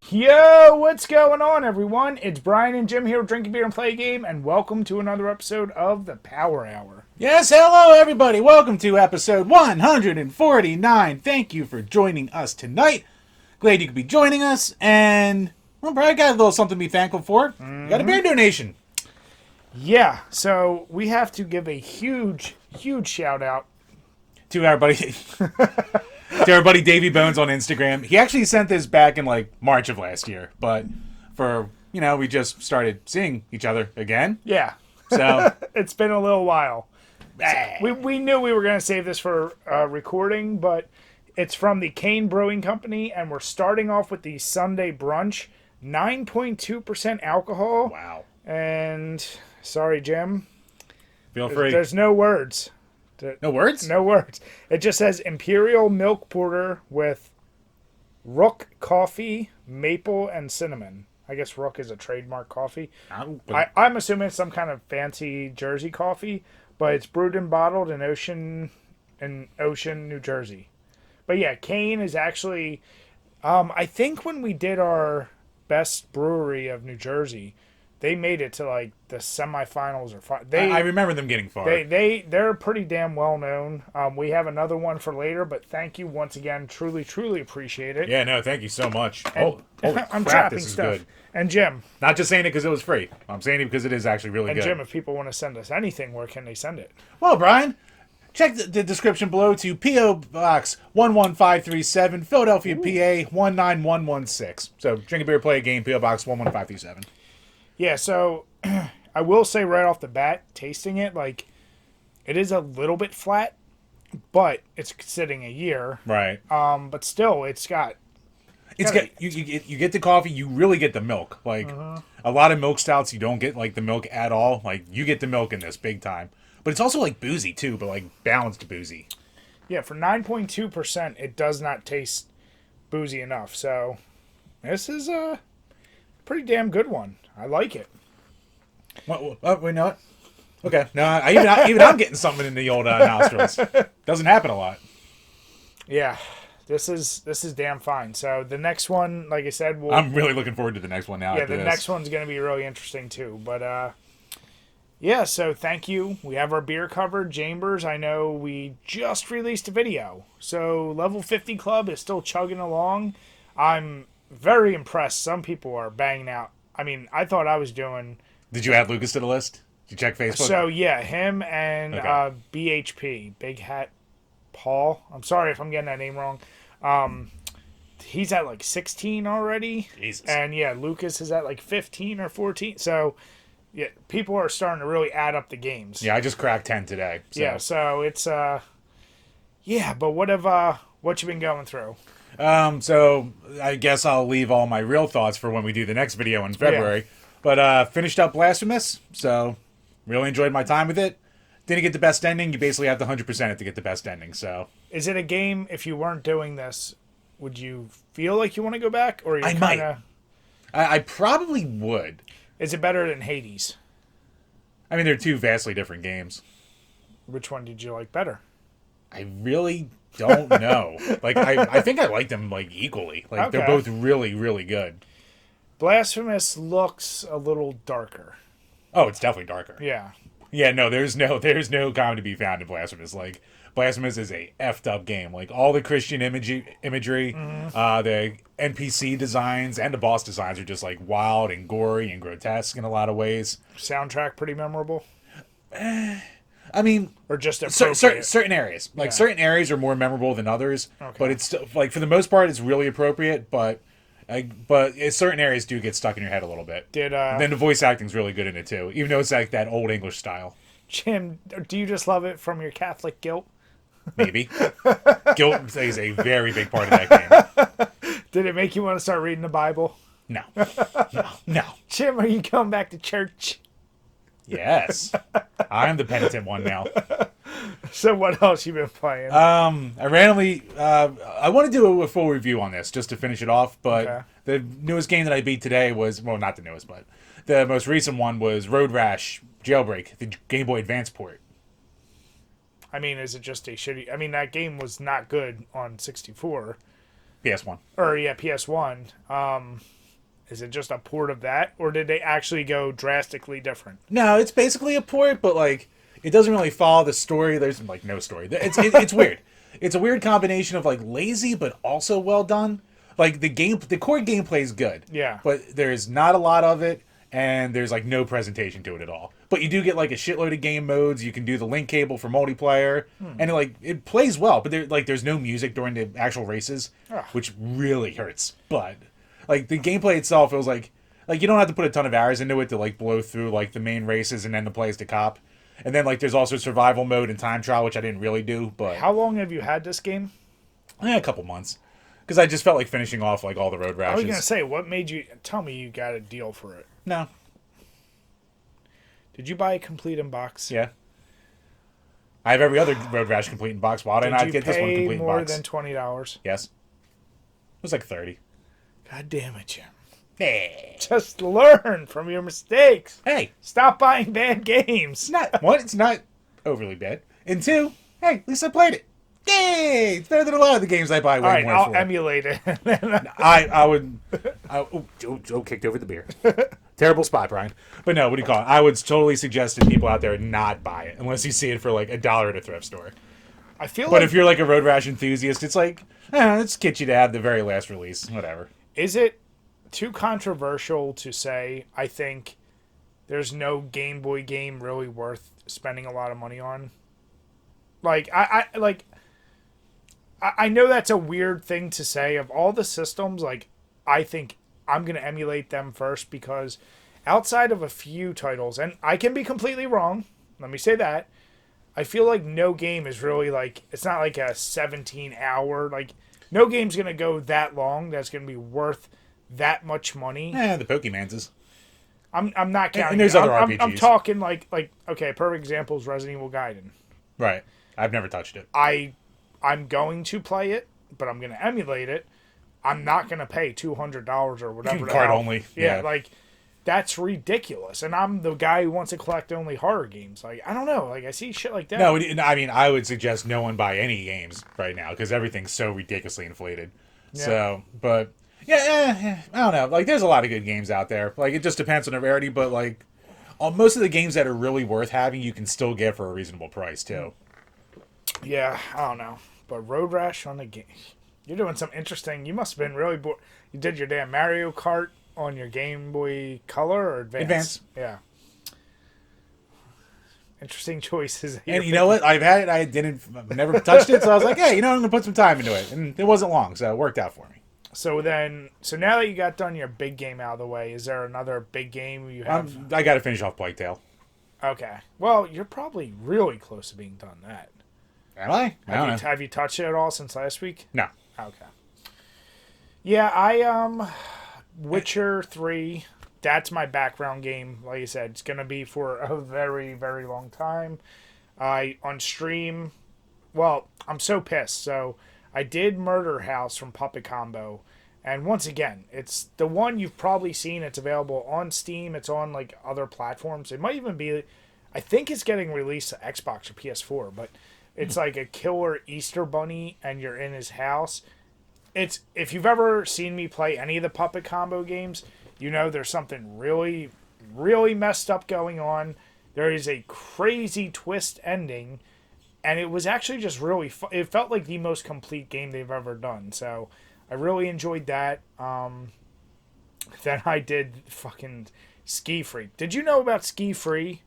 Yo, what's going on, everyone? It's Brian and Jim here with Drink a Beer and Play a Game, and welcome to another episode of the Power Hour. Yes, hello everybody. Welcome to episode 149. Thank you for joining us tonight. Glad you could be joining us, and well, Brian got a little something to be thankful for. You got a beer donation. Yeah, so we have to give a huge shout out To our buddy, to our buddy Davey Bones on Instagram. He actually sent this back in like March of last year, but we just started seeing each other again. Yeah. So It's been a little while. We knew we were going to save this for recording, but it's from the Kane Brewing Company, and we're starting off with the Sunday Brunch. 9.2% alcohol. Wow. And, sorry, Jim. Feel free. There's no words. No words? No words. It just says Imperial Milk Porter with Rook coffee, maple, and cinnamon. I guess Rook is a trademark coffee. I'm assuming it's some kind of fancy Jersey coffee, but it's brewed and bottled in Ocean, New Jersey. But yeah, Kane is actually, I think when we did our best brewery of New Jersey, they made it to like the semifinals or I remember them getting far. They're pretty damn well known. We have another one for later, but thank you once again. Truly appreciate it. Yeah, no, thank you so much. And Holy I'm crap, chopping this is stuff. good. And Jim. Not just saying it because it was free. I'm saying it because it is actually really And good. Jim, if people want to send us anything, where can they send it? Well, Brian, check the description below to P.O. Box 11537, Philadelphia, PA 19116. So, drink a beer, play a game, P.O. Box 11537. Yeah, so I will say right off the bat, tasting it, like, it is a little bit flat, but it's sitting a year. Right. But still, you get the coffee, you really get the milk. Like, a lot of milk stouts, you don't get, like, the milk at all. Like, you get the milk in this big time. But it's also, like, boozy, too, but, like, balanced boozy. Yeah, for 9.2%, it does not taste boozy enough. So, this is a pretty damn good one. I like it. Wait, no. Okay. No, even I'm getting something in the old nostrils. Doesn't happen a lot. Yeah, this is damn fine. So the next one, like I said, I'm really looking forward to the next one now. Yeah, the next one's going to be really interesting too. But yeah, so thank you. We have our beer covered. Chambers, I know we just released a video. So Level 50 Club is still chugging along. I'm very impressed. Some people are banging out. I mean, I thought I was doing... Did you add Lucas to the list? Did you check Facebook? So, yeah, him and BHP, Big Hat Paul. I'm sorry if I'm getting that name wrong. He's at like 16 already. Jesus. And, yeah, Lucas is at like 15 or 14. So, yeah, people are starting to really add up the games. Yeah, I just cracked 10 today. So. Yeah, so it's... yeah, but what you been going through? So I guess I'll leave all my real thoughts for when we do the next video in February. Yeah. But finished up Blasphemous, so really enjoyed my time with it. Didn't get the best ending. You basically have to 100% it to get the best ending. So is it a game? If you weren't doing this, would you feel like you want to go back, or I might? I probably would. Is it better than Hades? I mean, they're two vastly different games. Which one did you like better? I really don't know. Like, I think I like them, like, equally. Like, okay. They're both really, really good. Blasphemous looks a little darker. Oh, it's definitely darker. Yeah. Yeah, no, there's no comedy to be found in Blasphemous. Like, Blasphemous is a effed up game. Like, all the Christian imagery, the NPC designs, and the boss designs are just, like, wild and gory and grotesque in a lot of ways. Soundtrack pretty memorable? I mean, or just certain areas. Like, certain areas are more memorable than others. Okay. But it's still, like, for the most part, it's really appropriate. But certain areas do get stuck in your head a little bit. And then the voice acting's really good in it too, even though it's like that old English style. Jim, do you just love it from your Catholic guilt? Maybe. Guilt plays a very big part of that game. Did it make you want to start reading the Bible? No. No. Jim, are you going back to church? Yes. I'm the penitent one now. So what else you been playing? I randomly... I want to do a full review on this just to finish it off, but the newest game that I beat today was... Well, not the newest, but the most recent one was Road Rash Jailbreak, the Game Boy Advance port. I mean, is it just a shitty... I mean, that game was not good on 64. PS1. Or, yeah, PS1. Is it just a port of that, or did they actually go drastically different? No, it's basically a port, but like it doesn't really follow the story. There's like no story. It's weird. It's a weird combination of like lazy but also well done. Like the core gameplay is good. Yeah. But there's not a lot of it, and there's like no presentation to it at all. But you do get like a shitload of game modes. You can do the link cable for multiplayer, and it plays well. But there's no music during the actual races, which really hurts. But like the gameplay itself, it was like you don't have to put a ton of hours into it to like blow through like the main races and then to play as the cop. And then like there's also survival mode and time trial, which I didn't really do. But how long have you had this game? A couple months, because I just felt like finishing off like all the road rashes. I was gonna say, what made you tell me you got a deal for it? No. Did you buy a complete in box? Yeah. I have every other road rash complete in box. Why did I not get this one complete in box? More than $20? Yes. It was like 30. God damn it, Jim. Hey. Just learn from your mistakes. Hey. Stop buying bad games. It's not overly bad. And two, hey, at least I played it. Yay! It's better than a lot of the games I buy way more I'll for. emulate it. Kicked over the beer. Terrible spot, Brian. But no, what do you call it? I would totally suggest to people out there not buy it unless you see it for like $1 at a thrift store. But if you're like a road rash enthusiast, it's like, it's kitschy to have the very last release. Whatever. Is it too controversial to say, I think there's no Game Boy game really worth spending a lot of money on? Like, I know that's a weird thing to say. Of all the systems, like, I think I'm going to emulate them first because outside of a few titles, and I can be completely wrong, let me say that, I feel like no game is really like, it's not like a 17-hour, like, no game's going to go that long that's going to be worth that much money. The Pokemans is. I'm not counting. And there's other RPGs. I'm talking like, okay, perfect example is Resident Evil Gaiden. Right. I've never touched it. I'm going to play it, but I'm going to emulate it. I'm not going to pay $200 or whatever. Card only. Yeah, like, that's ridiculous. And I'm the guy who wants to collect only horror games. Like, I don't know. Like, I see shit like that. No, I mean, I would suggest no one buy any games right now because everything's so ridiculously inflated. Yeah. So, but, I don't know. Like, there's a lot of good games out there. Like, it just depends on the rarity, but, like, most of the games that are really worth having, you can still get for a reasonable price, too. Yeah, I don't know. But Road Rash on the game. You're doing some interesting. You must have been really bored. You did your damn Mario Kart on your Game Boy Color or Advance? Advance. Yeah. Interesting choices. And you know what? I've had it. I never touched it. So I was like, hey, I'm going to put some time into it. And it wasn't long, so it worked out for me. So now that you got done your big game out of the way, is there another big game you have? I got to finish off Plague Tale. Okay. Well, you're probably really close to being done that. Am I? Have you touched it at all since last week? No. Okay. Yeah, Witcher 3, that's my background game. Like I said, it's going to be for a very, very long time. On stream, well, I'm so pissed. So I did Murder House from Puppet Combo. And once again, it's the one you've probably seen. It's available on Steam. It's on like other platforms. It might even be, I think it's getting released to Xbox or PS4, but it's like a killer Easter bunny and you're in his house. If you've ever seen me play any of the Puppet Combo games, you know there's something really, really messed up going on. There is a crazy twist ending, and it was actually just really fun. It felt like the most complete game they've ever done, so I really enjoyed that. Then I did fucking Ski Free. Did you know about Ski Free?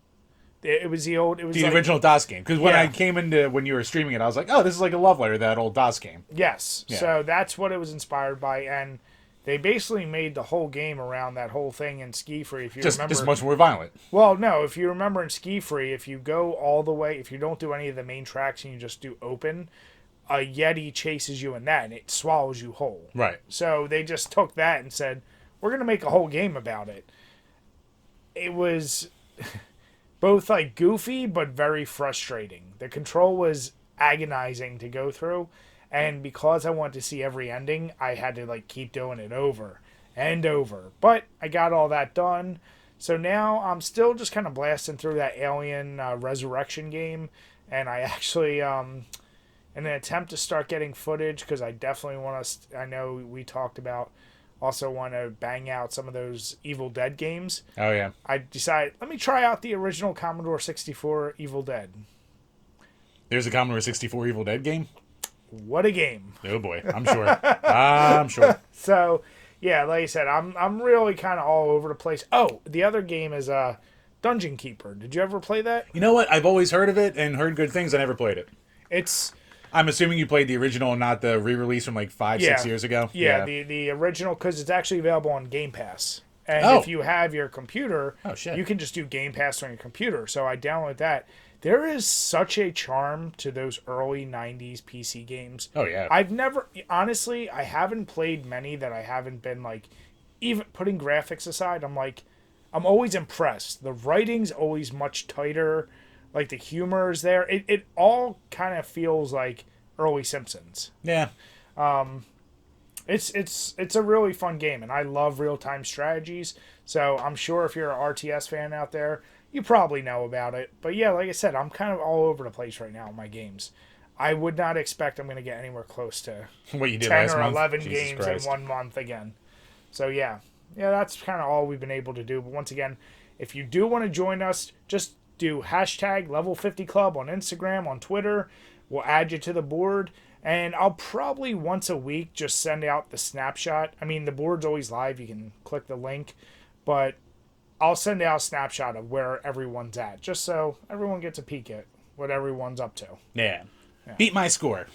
It was the original DOS game. Because when I came into when you were streaming it, I was like, oh, this is like a love letter to that old DOS game. Yes. Yeah. So that's what it was inspired by, and they basically made the whole game around that whole thing in Ski Free. If you remember, just much more violent. Well, no, if you remember in Ski Free, if you go all the way, if you don't do any of the main tracks and you just do open, a Yeti chases you in that and it swallows you whole. Right. So they just took that and said, we're going to make a whole game about it. It was both like goofy but very frustrating. The control was agonizing to go through, and because I wanted to see every ending, I had to like keep doing it over and over. But I got all that done, so now I'm still just kind of blasting through that Alien Resurrection game, and I actually in an attempt to start getting footage, because I definitely want to. I know we talked about also want to bang out some of those Evil Dead games, Oh yeah. I decided, let me try out the original Commodore 64 Evil Dead. There's a Commodore 64 Evil Dead game. What a game. Oh boy, I'm sure. I'm sure. So, yeah, like I said, I'm really kind of all over the place. Oh, the other game is Dungeon Keeper. Did you ever play that? You know what? I've always heard of it and heard good things. I never played it. It's... I'm assuming you played the original, not the re-release from like 5-6 years ago. Yeah, the original, because it's actually available on Game Pass. And if you have your computer, you can just do Game Pass on your computer. So I downloaded that. There is such a charm to those early 90s PC games. Oh, yeah. Honestly, I haven't played many that I haven't been like, even putting graphics aside, I'm always impressed. The writing's always much tighter. Like, the humor is there. It all kind of feels like early Simpsons. Yeah. It's a really fun game, and I love real-time strategies. So I'm sure if you're an RTS fan out there, you probably know about it. But yeah, like I said, I'm kind of all over the place right now in my games. I would not expect I'm going to get anywhere close to what you did 10 last or month? 11 Jesus games Christ. in 1 month again. So yeah, that's kind of all we've been able to do. But once again, if you do want to join us, just do hashtag Level50Club on Instagram, on Twitter. We'll add you to the board. And I'll probably once a week just send out the snapshot. I mean, the board's always live. You can click the link. But I'll send out a snapshot of where everyone's at, just so everyone gets a peek at what everyone's up to. Yeah. Beat my score.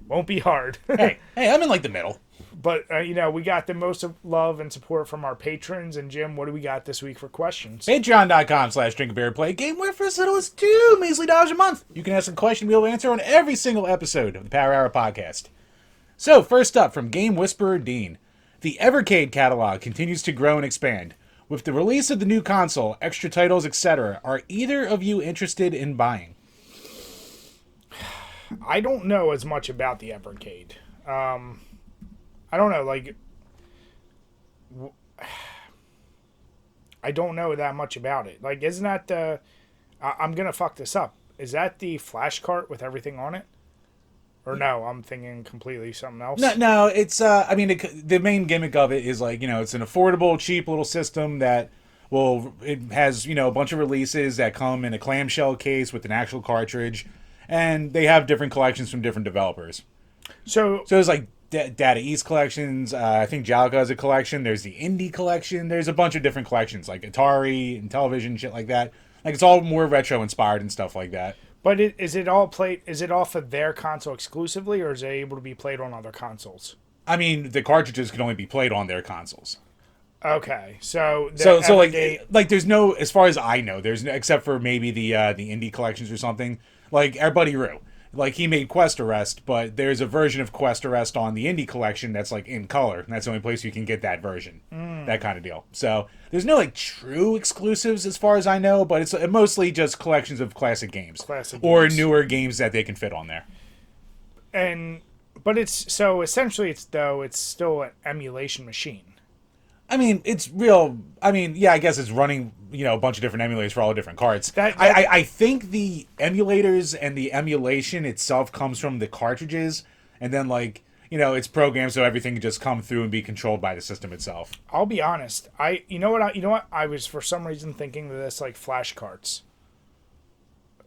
Won't be hard. hey, I'm in like the middle. But, we got the most of love and support from our patrons. And, Jim, what do we got this week for questions? Patreon.com/DrinkABeerandPlayAGame, where for as little as $2 measly a month, you can ask a question we'll answer on every single episode of the Power Hour podcast. So, first up, from Game Whisperer Dean. The Evercade catalog continues to grow and expand. With the release of the new console, extra titles, etc., are either of you interested in buying? I don't know as much about the Evercade. I don't know, I don't know that much about it. Like, isn't that the... I'm going to fuck this up. Is that the flash cart with everything on it? Or no, I'm thinking completely something else. No, it's, the main gimmick of it is it's an affordable, cheap little system that it has, a bunch of releases that come in a clamshell case with an actual cartridge, and they have different collections from different developers. So there's like Data East collections, I think Jalka has a collection, there's the Indie collection, there's a bunch of different collections, like Atari and television, shit like that. Like, it's all more retro inspired and stuff like that. But is it all for their console exclusively, or is it able to be played on other consoles? I mean, the cartridges can only be played on their consoles. Okay, so there's no, as far as I know, there's no, except for maybe the indie collections or something. Like our buddy Rue, like he made Quest Arrest, but there's a version of Quest Arrest on the indie collection that's like in color, and that's the only place you can get that version. That kind of deal. So there's no like true exclusives as far as I know, but it's mostly just collections of classic games or newer games that they can fit on there. But it's so essentially it's still an emulation machine. I mean, it's real. I mean, yeah, I guess it's running, a bunch of different emulators for all the different cards. I think the emulators and the emulation itself comes from the cartridges, and then it's programmed so everything can just come through and be controlled by the system itself. I'll be honest. I was for some reason thinking of this like flash carts.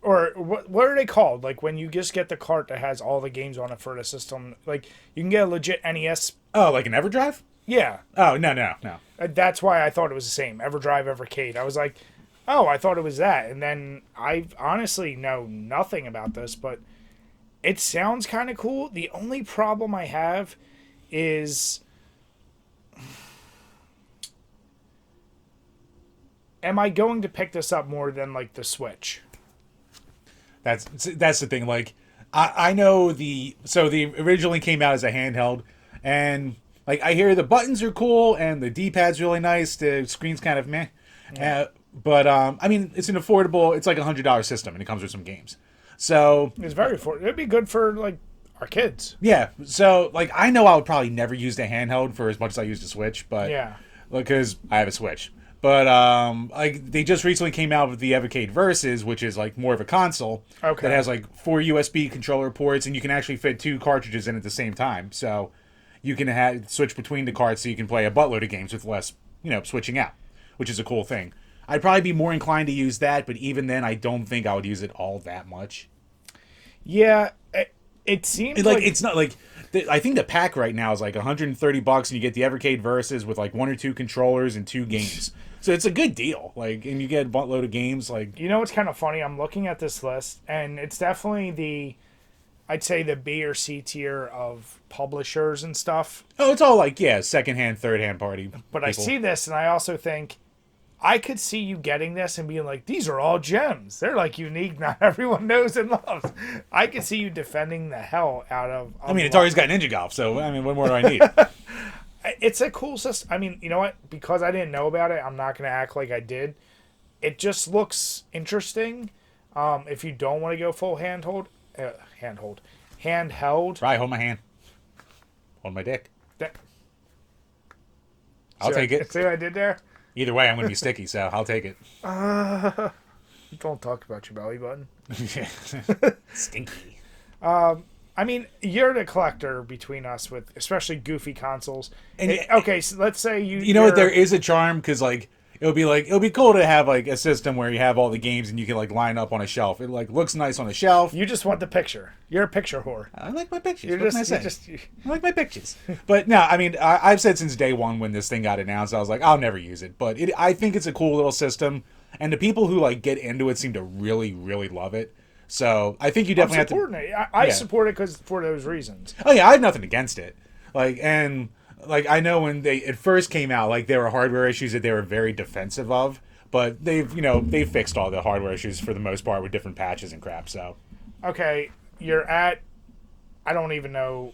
Or what are they called? Like when you just get the cart that has all the games on it for the system. Like you can get a legit NES. Oh, like an EverDrive? Yeah. Oh, no. That's why I thought it was the same. EverDrive, Evercade. I was like, oh, I thought it was that. And then I honestly know nothing about this, but it sounds kind of cool. The only problem I have is... am I going to pick this up more than like the Switch? That's the thing. Like, I know the originally came out as a handheld, and like I hear the buttons are cool and the D-pad's really nice. The screen's kind of meh, but I mean it's it's like $100 system and it comes with some games. So it's very affordable. It'd be good for like our kids. Yeah. So like I know I would probably never use the handheld for as much as I use the Switch, but yeah, because I have a Switch. But like they just recently came out with the Evercade Versus, which is like more of a console that has like 4 USB controller ports, and you can actually fit 2 cartridges in at the same time. So, you can switch between the carts so you can play a buttload of games with less, switching out, which is a cool thing. I'd probably be more inclined to use that, but even then, I don't think I would use it all that much. Yeah, it seems like it's not like I think the pack right now is like $130, and you get the Evercade Versus with like 1 or 2 controllers and 2 games. So it's a good deal. Like, and you get a buttload of games. Like, what's kind of funny? I'm looking at this list, and it's definitely I'd say the B or C tier of publishers and stuff. Oh, it's all like secondhand, third-hand party. But people. I see this, and I also think I could see you getting this and being like, these are all gems. They're like unique. Not everyone knows and loves. I could see you defending the hell out of. I mean, Atari's got Ninja Golf, so I mean, what more do I need? It's a cool system. I mean, you know what? Because I didn't know about it, I'm not going to act like I did. It just looks interesting. If you don't want to go full handheld. Right, hold my hand. Hold my dick. I'll take it. See what I did there? Either way, I'm going to be sticky, so I'll take it. Don't talk about your belly button. Stinky. I mean, you're the collector between us with especially goofy consoles. And okay, so let's say you know what, there is a charm because like it'll be cool to have like a system where you have all the games and you can like line up on a shelf. It like looks nice on a shelf. You just want the picture. You're a picture whore. I like my pictures. I like my pictures. But no, I mean, I've said since day one when this thing got announced, I was like, I'll never use it. But I think it's a cool little system, and the people who like get into it seem to really, really love it. So I think you definitely have to. I support it because for those reasons. Oh yeah, I have nothing against it. I know when it first came out, like there were hardware issues that they were very defensive of, but they've fixed all the hardware issues for the most part with different patches and crap. So okay, you're at. I don't even know.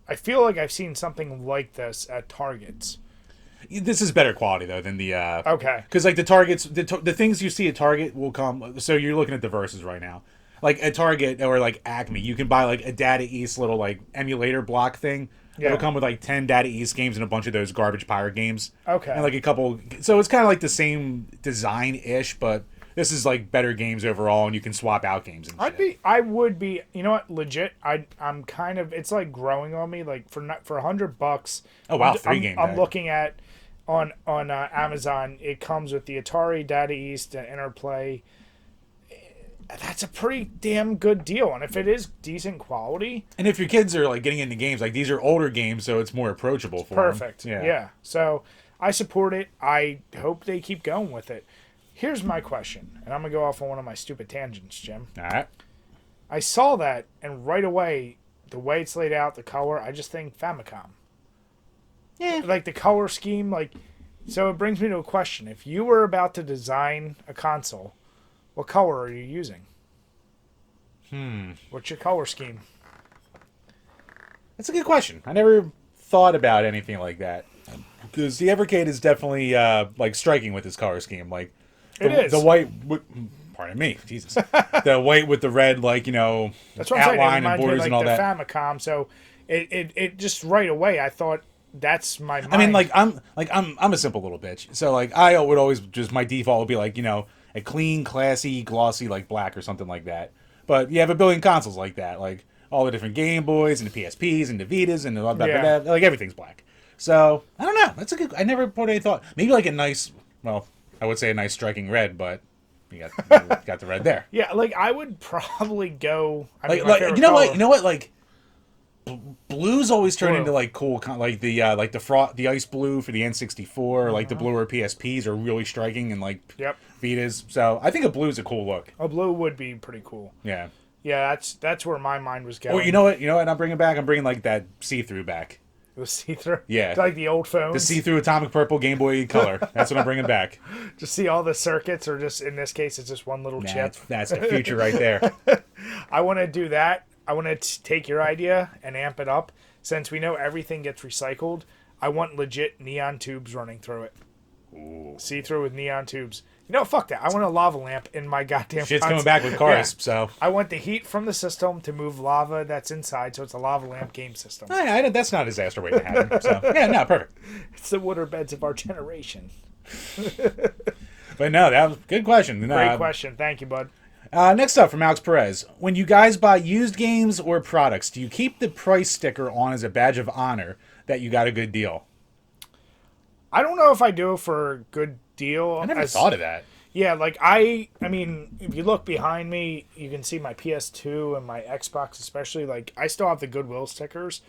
I feel like I've seen something like this at Targets. This is better quality though than the okay, because like the Targets, the things you see at Target will come. So you're looking at the Versus right now. Like at Target or like Acme, you can buy like a Data East little like emulator block thing. Yeah. It'll come with like 10 Data East games and a bunch of those garbage pirate games. Okay. And like a couple. So it's kind of like the same design-ish, but this is like better games overall, and you can swap out games and shit. I would be, you know what, legit. I'm kind of. It's like growing on me. Like for $100. Oh wow, 3 games. I'm looking at on Amazon. It comes with the Atari, Data East, Interplay. That's a pretty damn good deal, and if it is decent quality, and if your kids are like getting into games, like these are older games, so it's more approachable for perfect. them. Yeah. So I support it. I hope they keep going with it. Here's my question, and I'm gonna go off on one of my stupid tangents, Jim. All right. I saw that, and right away, the way it's laid out, the color, I just think Famicom. Yeah. Like the color scheme, like. So it brings me to a question: if you were about to design a console, what color are you using? What's your color scheme? That's a good question. I never thought about anything like that. Because the Evercade is definitely like striking with this color scheme. Like it is. The white, pardon me, Jesus. The white with the red, like, that's what outline and borders and all that. Famicom, so it just right away I thought that's my mind. I mean, I'm a simple little bitch. So like I would always just my default would be like, a clean, classy, glossy, like black or something like that. But you have a billion consoles like that, like all the different Game Boys and the PSPs and the Vitas and blah, blah, blah, blah, like everything's black. So I don't know. That's a good. I never put any thought. Maybe like a nice, well, I would say a nice striking red, but you got the red there. Yeah, like I would probably go. Like you know what, like. Blues always turn into like cool, like the ice blue for the N64, like the bluer PSPs are really striking and like Vitas. So I think a blue is a cool look. A blue would be pretty cool. Yeah. Yeah, that's where my mind was going. Oh, you know what? I'm bringing like that see-through back. It was see-through. Yeah. It's like the old phones. The see-through atomic purple Game Boy Color. That's what I'm bringing back. Just see all the circuits, or just in this case, it's just one little chip. That's the future right there. I want to do that. I want to take your idea and amp it up. Since we know everything gets recycled, I want legit neon tubes running through it. Ooh. See-through with neon tubes. Fuck that. I want a lava lamp in my goddamn shit's coming back with cars, so. I want the heat from the system to move lava that's inside, so it's a lava lamp game system. That's not a disaster waiting to happen. So, yeah, no, perfect. It's the waterbeds of our generation. But no, that was a good question. Great question. Thank you, bud. Next up from Alex Perez. When you guys buy used games or products, do you keep the price sticker on as a badge of honor, that you got a good deal? I don't know if I do it for a good deal. I never thought of that. Yeah, like I mean, if you look behind me, you can see my PS2 and my Xbox especially. Like, I still have the Goodwill stickers.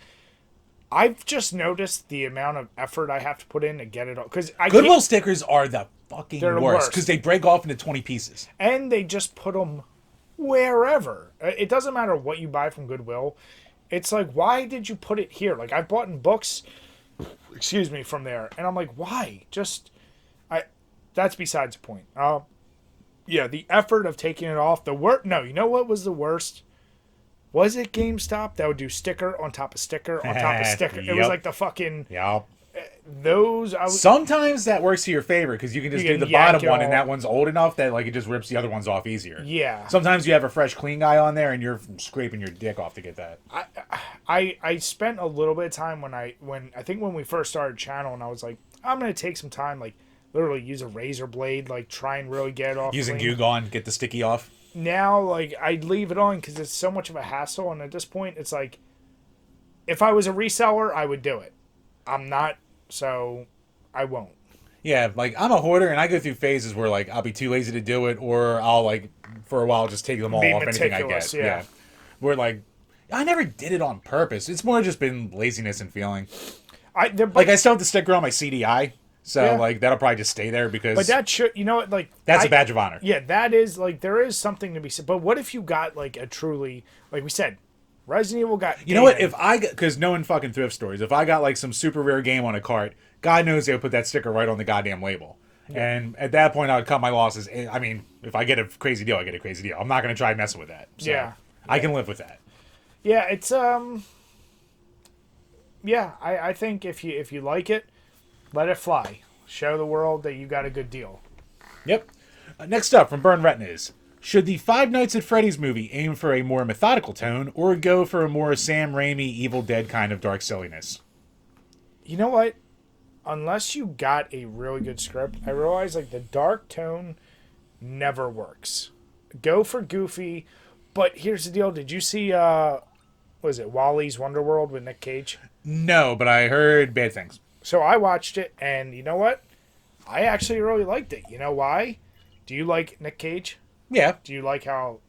I've just noticed the amount of effort I have to put in to get it all. Because Goodwill stickers are the fucking They're the worst worst. because they break off into 20 pieces. And they just put them wherever. It doesn't matter what you buy from Goodwill. It's like, why did you put it here? Like, I've bought in books, from there. And I'm like, why? That's besides the point. Yeah, the effort of taking it off. No, you know what was the worst? Was it GameStop that would do sticker on top of sticker on top of sticker? Yep. It was like the fucking... Yep. Sometimes that works to your favor because you can just do the yank bottom it one and all. that one's old enough that like it just rips the other ones off easier. Yeah. Sometimes you have a fresh clean guy on there and you're scraping your dick off to get that. I spent a little bit of time when we first started channel, and I was like, I'm gonna take some time, like literally use a razor blade, like try and really get it off. Using clean. Goo Gone, get the sticky off. Now, like, I'd leave it on because it's so much of a hassle, and at this point, it's like, if I was a reseller, I would do it. I'm not, so I won't. Yeah, like, I'm a hoarder, and I go through phases where, like, I'll be too lazy to do it, or I'll, like, for a while, just take them all Be off anything I get. meticulous, yeah. Where, like, I never did it on purpose. It's more just been laziness and feeling. I still have the sticker on my CDI, so, Yeah. like, that'll probably just stay there because... But that should, you know what, like... That's a badge of honor. Yeah, that is, like, there is something to be said. But what if you got, like, a truly, like we said, Resident Evil got... You know what, if I got... Because no one fucking thrift stores. If I got, like, some super rare game on a cart, God knows they would put that sticker right on the goddamn label. Yeah. And at that point, I would cut my losses. I mean, if I get a crazy deal, I get a crazy deal. I'm not going to try messing with that. So yeah. I can live with that. Yeah, it's, Yeah, I think if you like it, let it fly. Show the world that you got a good deal. Yep. Next up from Burn Retinas. Should the Five Nights at Freddy's movie aim for a more methodical tone or go for a more Sam Raimi Evil Dead kind of dark silliness? You know what? Unless you got a really good script, I realize like the dark tone never works. Go for goofy, but here's the deal. Did you see was it Wally's Wonderworld with Nick Cage? No, but I heard bad things. So I watched it, and you know what? I actually really liked it. You know why? Do you like Nick Cage? Yeah. Do you like how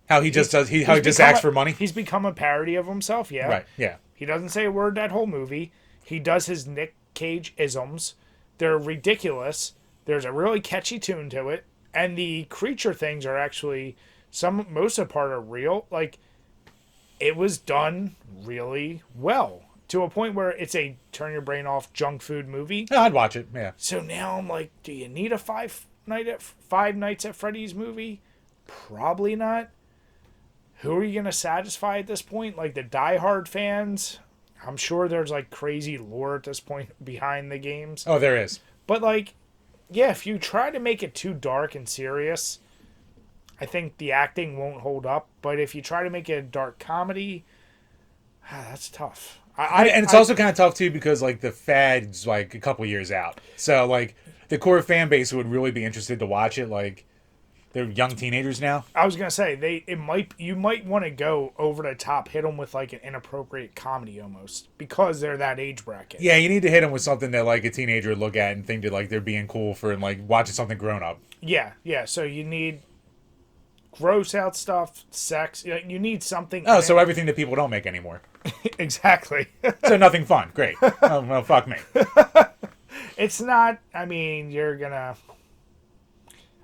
he just asks for money? He's become a parody of himself, yeah. Right, yeah. He doesn't say a word that whole movie. He does his Nick Cage isms. They're ridiculous. There's a really catchy tune to it. And the creature things are actually, most of the part are real. Like, it was done really well. To a point where it's a turn your brain off junk food movie. Yeah, I'd watch it, yeah. So now I'm like, do you need a Five Nights at Freddy's movie? Probably not. Who are you going to satisfy at this point? Like the diehard fans? I'm sure there's like crazy lore at this point behind the games. Oh, there is. But like, yeah, if you try to make it too dark and serious, I think the acting won't hold up. But if you try to make it a dark comedy, that's tough. And it's also kind of tough too because like the fad's like a couple years out, so like the core fan base would really be interested to watch it. Like they're young teenagers now. I was gonna say you might want to go over the top, hit them with like an inappropriate comedy almost because they're that age bracket. Yeah, you need to hit them with something that like a teenager would look at and think that like they're being cool for and like watching something grown up. Yeah. So you need gross out stuff, sex. You need something. Oh, so everything that people don't make anymore. Exactly. So nothing fun. Great. Oh, well, fuck me. It's not. I mean,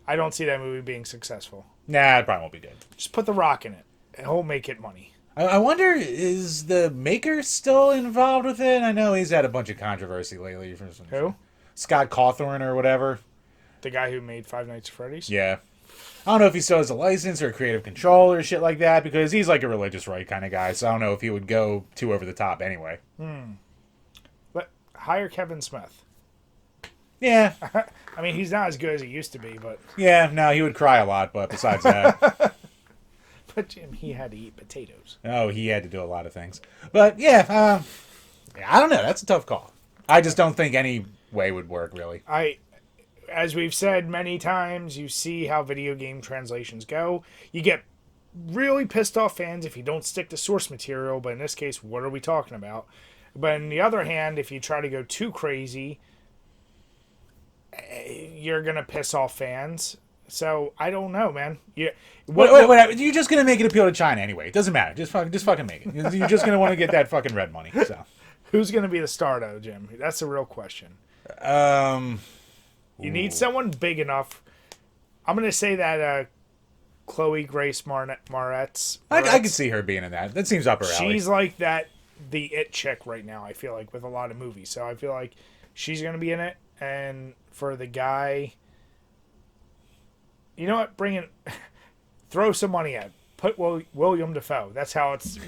I don't see that movie being successful. Nah, it probably won't be good. Just put The Rock in it. He'll make it money. I wonder, is the maker still involved with it? I know he's had a bunch of controversy lately. Who? Scott Cawthorne or whatever. The guy who made Five Nights at Freddy's? Yeah. I don't know if he still has a license or creative control or shit like that because he's like a religious right kind of guy. So I don't know if he would go too over the top anyway. But hire Kevin Smith. Yeah. I mean, he's not as good as he used to be, but... Yeah, no, he would cry a lot, but besides that... But Jim, he had to eat potatoes. Oh, he had to do a lot of things. But yeah, I don't know. That's a tough call. I just don't think any way would work, really. As we've said many times, you see how video game translations go. You get really pissed off fans if you don't stick to source material, but in this case, what are we talking about? But on the other hand, if you try to go too crazy, you're going to piss off fans. So I don't know, man. Wait, you're just gonna make it appeal to China anyway. It doesn't matter. Just fucking make it. You're just gonna want to get that fucking red money. So who's gonna be the star, though, Jim? That's a real question. You need someone big enough. I'm gonna say that Chloe Grace Moretz. I can see her being in that. That seems up her alley. She's like the it chick right now. I feel like with a lot of movies. So I feel like she's gonna be in it. And for the guy. You know what? Throw some money at. Put William Dafoe. That's how it's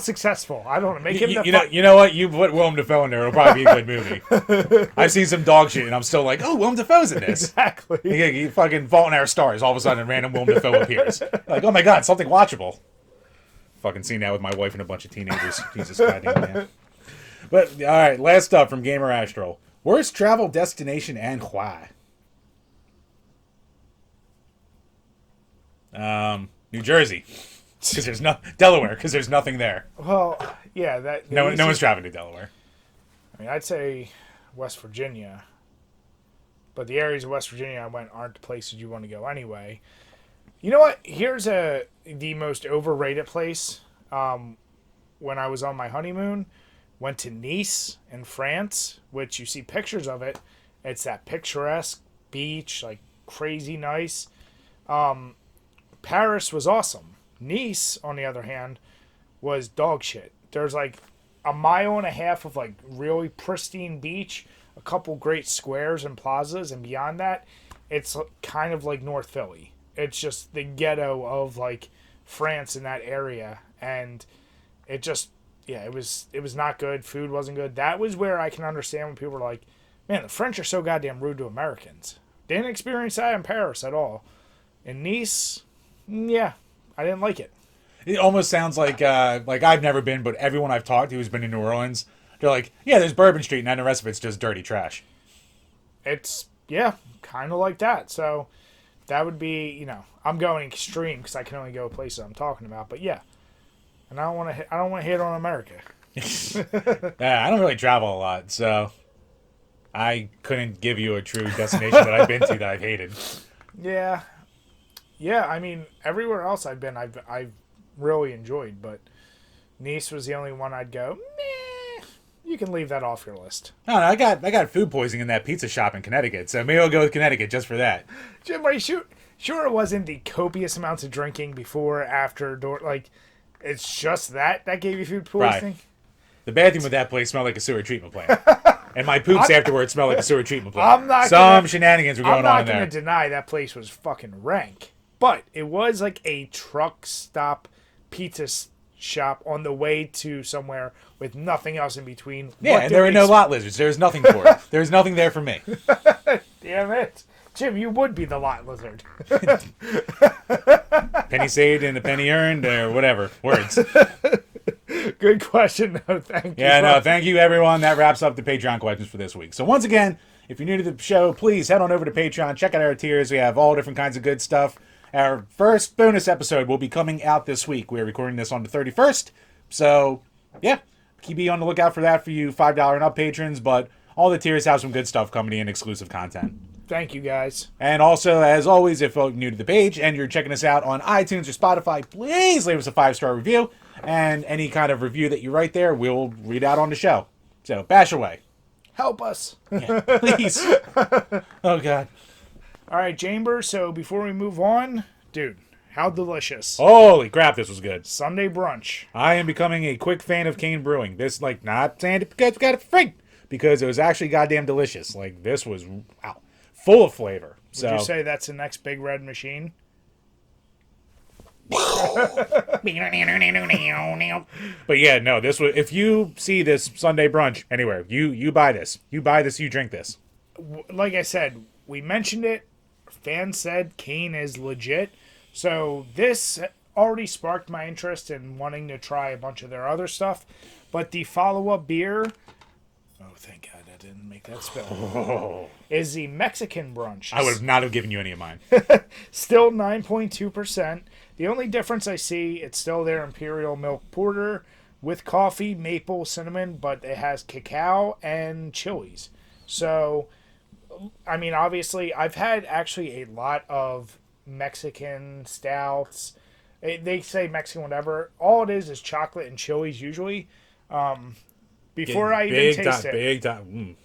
successful. I don't know. Make him you know what? You put Willem Dafoe in there, it'll probably be a good movie. I've seen some dog shit, and I'm still like, oh, Willem Dafoe's in this. Exactly. You fucking Fault in Our Stars. All of a sudden, random Willem Dafoe appears. Like, oh my god, something watchable. Fucking seen that with my wife and a bunch of teenagers. Jesus goddamn man. But all right, last up from Gamer Astral. Worst travel destination and why? New Jersey, because there's Delaware, because there's nothing there. Well, yeah, no one's traveling to Delaware. I mean, I'd say West Virginia, but the areas of West Virginia I went aren't the places you want to go anyway. You know what? Here's the most overrated place. When I was on my honeymoon, went to Nice in France, which you see pictures of it. It's that picturesque beach, like crazy nice. Paris was awesome. Nice, on the other hand, was dog shit. There's like a mile and a half of like really pristine beach, a couple great squares and plazas, and beyond that, it's kind of like North Philly. It's just the ghetto of like France in that area, and it just it was not good. Food wasn't good. That was where I can understand when people are like, man, the French are so goddamn rude to Americans. Didn't experience that in Paris at all. In Nice, yeah, I didn't like it. It almost sounds like I've never been, but everyone I've talked to who's been in New Orleans, they're like, yeah, there's Bourbon Street, and then the rest of it's just dirty trash. It's, kind of like that. So that would be, I'm going extreme because I can only go places I'm talking about. But yeah, and I don't want to hit on America. Yeah, I don't really travel a lot, so I couldn't give you a true destination that I've been to that I've hated. Yeah. Yeah, I mean, everywhere else I've been, I've really enjoyed, but Nice was the only one I'd go, meh, you can leave that off your list. No, I got food poisoning in that pizza shop in Connecticut, so maybe I'll go with Connecticut just for that. Jim, are you sure it wasn't the copious amounts of drinking before, after, like, it's just that gave you food poisoning? Right. The bathroom with that place smelled like a sewer treatment plant. And my poops afterwards smelled like a sewer treatment plant. Shenanigans were going on there. I'm not going to deny that place was fucking rank. But it was like a truck stop pizza shop on the way to somewhere with nothing else in between. Yeah, and there were no lot lizards. There's nothing for it. There's nothing there for me. Damn it. Jim, you would be the lot lizard. Penny saved and a penny earned, or whatever. Words. Good question, though. Thank you. Yeah, no, thank you, everyone. That wraps up the Patreon questions for this week. So once again, if you're new to the show, please head on over to Patreon. Check out our tiers. We have all different kinds of good stuff. Our first bonus episode will be coming out this week. We're recording this on the 31st. So, yeah, be on the lookout for that for you $5 and up patrons. But all the tiers have some good stuff coming in, exclusive content. Thank you, guys. And also, as always, if you're new to the page and you're checking us out on iTunes or Spotify, please leave us a 5-star review. And any kind of review that you write there, we'll read out on the show. So, bash away. Help us. Yeah, please. Oh, God. All right, Chambers, so before we move on, dude, how delicious. Holy crap, this was good. Sunday brunch. I am becoming a quick fan of Kane Brewing. This, not saying it because we got it for free, because it was actually goddamn delicious. This was, wow, full of flavor. Would you say that's the next big red machine? But yeah, no, this was, if you see this Sunday brunch anywhere, you buy this. You buy this, you drink this. Like I said, we mentioned it. Fans said Kane is legit. So this already sparked my interest in wanting to try a bunch of their other stuff. But the follow-up beer, oh, thank God I didn't make that spill, is the Mexican brunch. I would not have given you any of mine. Still 9.2%. The only difference I see, it's still their Imperial Milk Porter, with coffee, maple, cinnamon, but it has cacao and chilies. So, I mean, obviously, I've had actually a lot of Mexican stouts. They say Mexican whatever. All it is chocolate and chilies usually. Before I even taste it.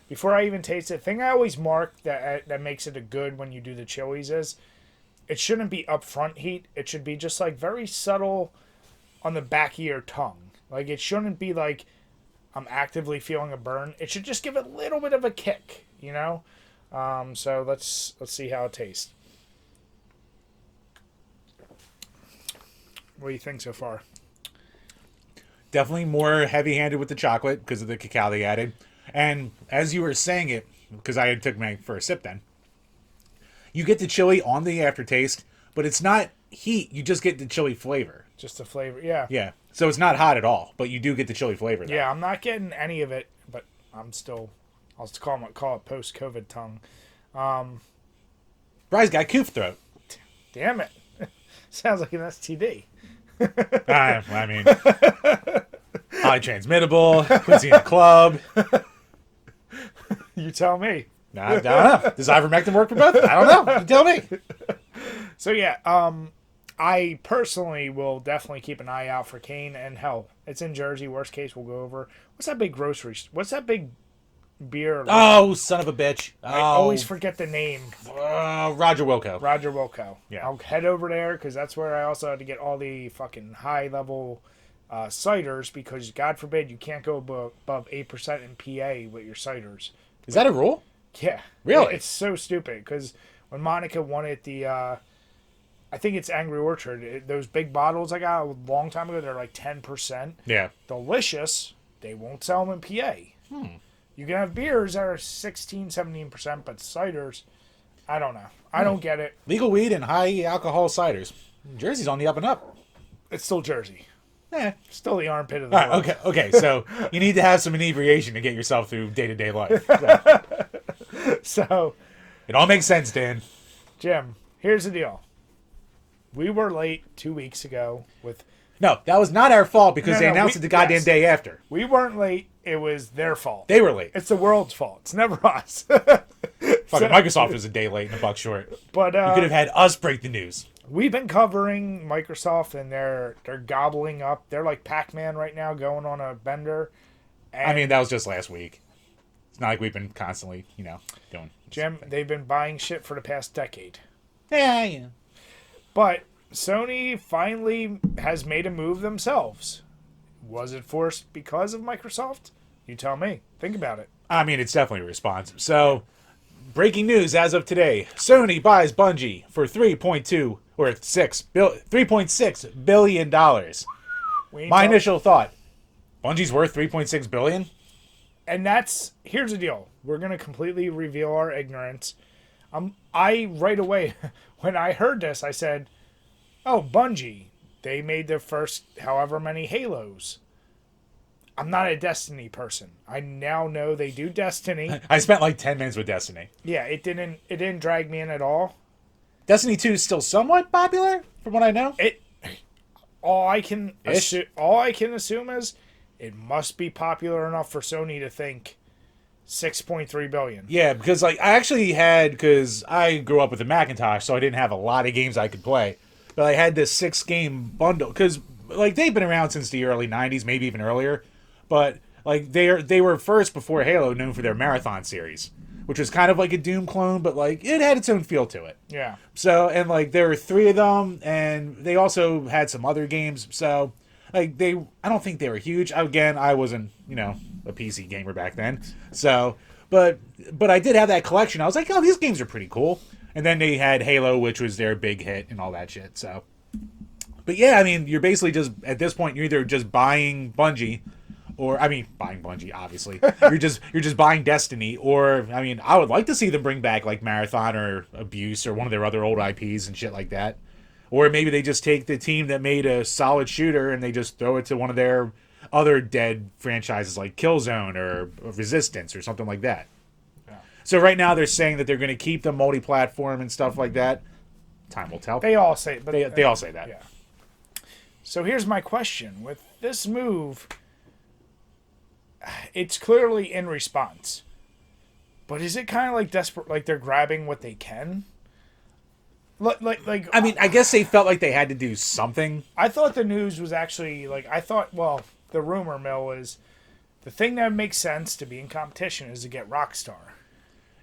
Before I even taste it, thing I always mark that makes it a good when you do the chilies is it shouldn't be upfront heat. It should be just like very subtle on the back of your tongue. Like it shouldn't be like I'm actively feeling a burn. It should just give it a little bit of a kick, you know? So let's see how it tastes. What do you think so far? Definitely more heavy-handed with the chocolate because of the cacao they added. And as you were saying it, because I took my first sip then, you get the chili on the aftertaste, but it's not heat. You just get the chili flavor. Just the flavor, yeah. Yeah. So it's not hot at all, but you do get the chili flavor. Though. Yeah, I'm not getting any of it, but I'm still, I'll call it post-COVID tongue. Bry's got coof throat. Damn it. Sounds like an STD. I mean, highly transmittable, puts you in a club. You tell me. I don't know. Does ivermectin work for both? I don't know. You tell me. So yeah, I personally will definitely keep an eye out for Kane, and hell, it's in Jersey. Worst case, we'll go over. What's that big grocery? What's that big beer? Oh, son of a bitch! I always forget the name. Roger Wilco. Roger Wilco. Yeah. I'll head over there because that's where I also had to get all the fucking high level ciders because God forbid you can't go above 8% in PA with your ciders. Is that a rule? Yeah. Really? It's so stupid because when Monica wanted the, I think it's Angry Orchard, those big bottles I got a long time ago, they're like 10%. Yeah. Delicious. They won't sell them in PA. You can have beers that are 16, 17%, but ciders, I don't know. I don't get it. Legal weed and high alcohol ciders. Jersey's on the up and up. It's still Jersey. Yeah. Still the armpit of the world. Okay. So you need to have some inebriation to get yourself through day-to-day life. So, it all makes sense, Dan. Jim, here's the deal. We were late 2 weeks ago with... No, that was not our fault because they announced it the goddamn day after. We weren't late. It was their fault. They were late. It's the world's fault. It's never us. Fucking Microsoft was a day late and a buck short. But you could have had us break the news. We've been covering Microsoft, and they're gobbling up. They're like Pac-Man right now, going on a bender. And I mean, that was just last week. It's not like we've been constantly, doing. Jim, they've been buying shit for the past decade. Yeah. But Sony finally has made a move themselves. Was it forced because of Microsoft? You tell me. Think about it. I mean, it's definitely responsive. So, breaking news as of today: Sony buys Bungie for $3.6 billion. My initial thought: Bungie's worth $3.6 billion. And here's the deal. We're gonna completely reveal our ignorance. I right away when I heard this, I said, "Oh, Bungie. They made their first however many Halos." I'm not a Destiny person. I now know they do Destiny. I spent like 10 minutes with Destiny. Yeah, it didn't drag me in at all. Destiny 2 is still somewhat popular, from what I know. All I can assume is it must be popular enough for Sony to think $6.3 billion. Yeah, because I grew up with a Macintosh, so I didn't have a lot of games I could play. But I had this 6-game bundle because they've been around since the early 90s, maybe even earlier. But they were first before Halo known for their Marathon series, which was kind of like a Doom clone, but it had its own feel to it. Yeah. So and there were 3 of them, and they also had some other games. So I don't think they were huge. Again, I wasn't a PC gamer back then. So but I did have that collection. I was like, oh, these games are pretty cool. And then they had Halo, which was their big hit and all that shit. So, but yeah, I mean, you're basically just at this point you're either just buying Bungie, buying Bungie, obviously. you're just buying Destiny, or I would like to see them bring back like Marathon or Abuse or one of their other old IPs and shit like that. Or maybe they just take the team that made a solid shooter and they just throw it to one of their other dead franchises like Killzone or Resistance or something like that. So right now they're saying that they're going to keep the multi-platform and stuff like that. Time will tell. They all say, but they all say that. Yeah. So here's my question. With this move, it's clearly in response. But is it kind of like desperate, like they're grabbing what they can? Like I mean, I guess they felt like they had to do something. I thought the news was actually, the rumor mill is the thing that makes sense to be in competition is to get Rockstar.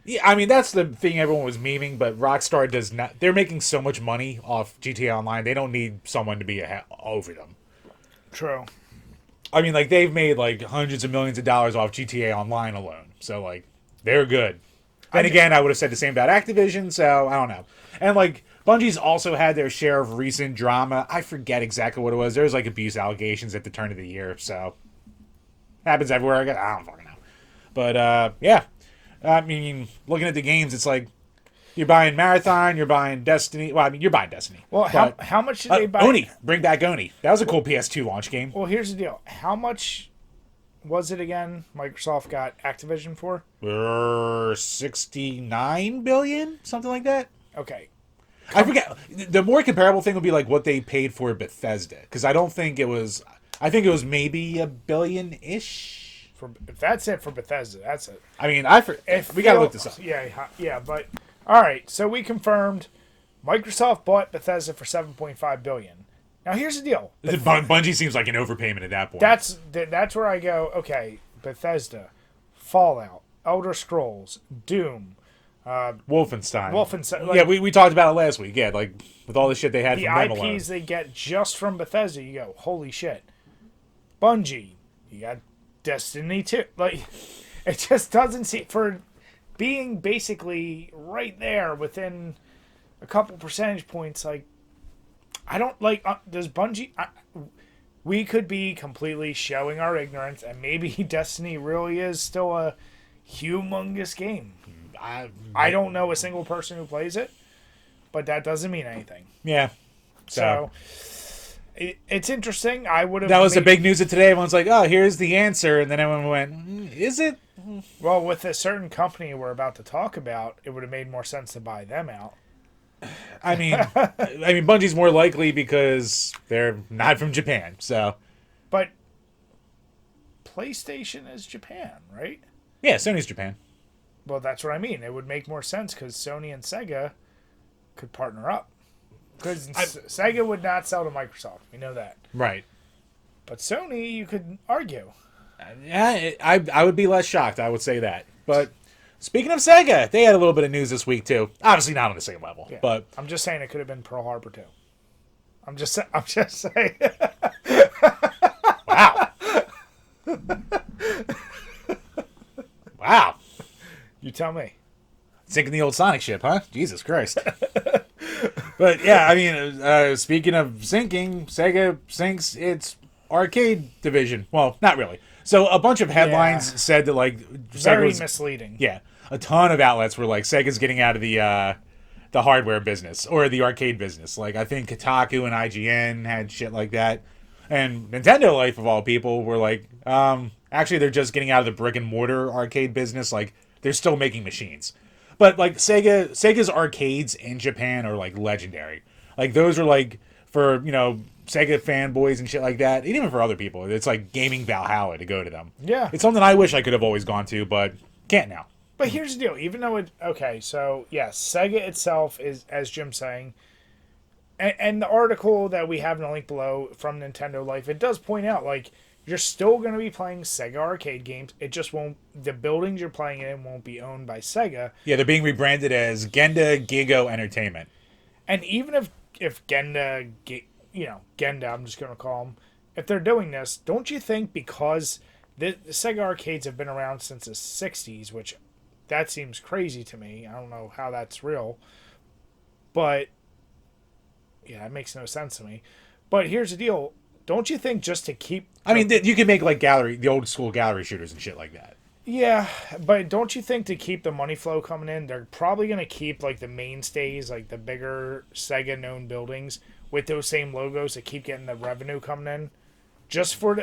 Yeah, I mean, that's the thing everyone was memeing, but Rockstar does not. They're making so much money off GTA Online, they don't need someone to be over them. True. I mean, like, they've made, like, hundreds of millions of dollars off GTA Online alone. So, like, they're good. Then again, I would have said the same about Activision, so I don't know. And, like, Bungie's also had their share of recent drama. I forget exactly what it was. There was, like, abuse allegations at the turn of the year, so. Happens everywhere, I guess. I don't fucking know. But, yeah. I mean, looking at the games, it's like, you're buying Marathon, you're buying Destiny. Well, I mean, you're buying Destiny. Well, how much did they buy? Oni. Bring back Oni. That was a cool PS2 launch game. Well, here's the deal. How much was it again Microsoft got Activision for? 69 billion? Something like that? Okay. I forget. The more comparable thing would be like what they paid for Bethesda. Because I don't think it was... I think it was maybe $1 billion-ish. If that's it for Bethesda, that's it. I mean, we got to look this up. Yeah, but... All right, so we confirmed Microsoft bought Bethesda for $7.5 billion. Now, here's the deal. Bungie seems like an overpayment at that point. That's where I go, okay, Bethesda, Fallout, Elder Scrolls, Doom, Wolfenstein. Like, yeah, we talked about it last week. Yeah, like, with all the shit they had from them alone. The IPs they get just from Bethesda, you go, holy shit. Bungie, you got Destiny 2. Like, it just doesn't seem... For being basically right there within a couple percentage points, like, I don't like. Does Bungie? We could be completely showing our ignorance, and maybe Destiny really is still a humongous game. I don't know a single person who plays it, but that doesn't mean anything. Yeah. So it's interesting. I would have. That was the big news of today. Everyone's like, "Oh, here's the answer," and then everyone went, "Is it?" Well, with a certain company we're about to talk about, it would have made more sense to buy them out. I mean, Bungie's more likely because they're not from Japan, so. But PlayStation is Japan, right? Yeah, Sony's Japan. Well, that's what I mean. It would make more sense because Sony and Sega could partner up. Because Sega would not sell to Microsoft. We know that. Right. But Sony, you could argue. Yeah, I would be less shocked. I would say that. But speaking of Sega, they had a little bit of news this week too. Obviously not on the same level, yeah. But I'm just saying it could have been Pearl Harbor too. I'm just saying. Wow. Wow. You tell me. Sinking the old Sonic ship, huh? Jesus Christ. But yeah, I mean, speaking of sinking, Sega sinks its arcade division. Well, not really. So a bunch of headlines said that, like, very misleading. Yeah, a ton of outlets were like, Sega's getting out of the hardware business or the arcade business. Like, I think Kotaku and IGN had shit like that, and Nintendo Life of all people were like, actually, they're just getting out of the brick and mortar arcade business. Like, they're still making machines, but like Sega's arcades in Japan are like legendary. Like, those are like for Sega fanboys and shit like that, and even for other people, it's like gaming Valhalla to go to them. Yeah. It's something I wish I could have always gone to, but can't now. But here's the deal. Even though so yes, Sega itself is, as Jim's saying, and the article that we have in the link below from Nintendo Life, it does point out, like, you're still going to be playing Sega arcade games. It just won't, the buildings you're playing in won't be owned by Sega. Yeah, they're being rebranded as Genda Gigo Entertainment. And even if Genda, Genda, I'm just going to call them, if they're doing this, don't you think because the Sega arcades have been around since the 60s, which that seems crazy to me. I don't know how that's real. But, yeah, it makes no sense to me. But here's the deal. Don't you think just to keep... I mean, you can make, like, the old school gallery shooters and shit like that. Yeah, but don't you think to keep the money flow coming in, they're probably going to keep, like, the mainstays, like the bigger Sega-known buildings with those same logos to keep getting the revenue coming in? Just for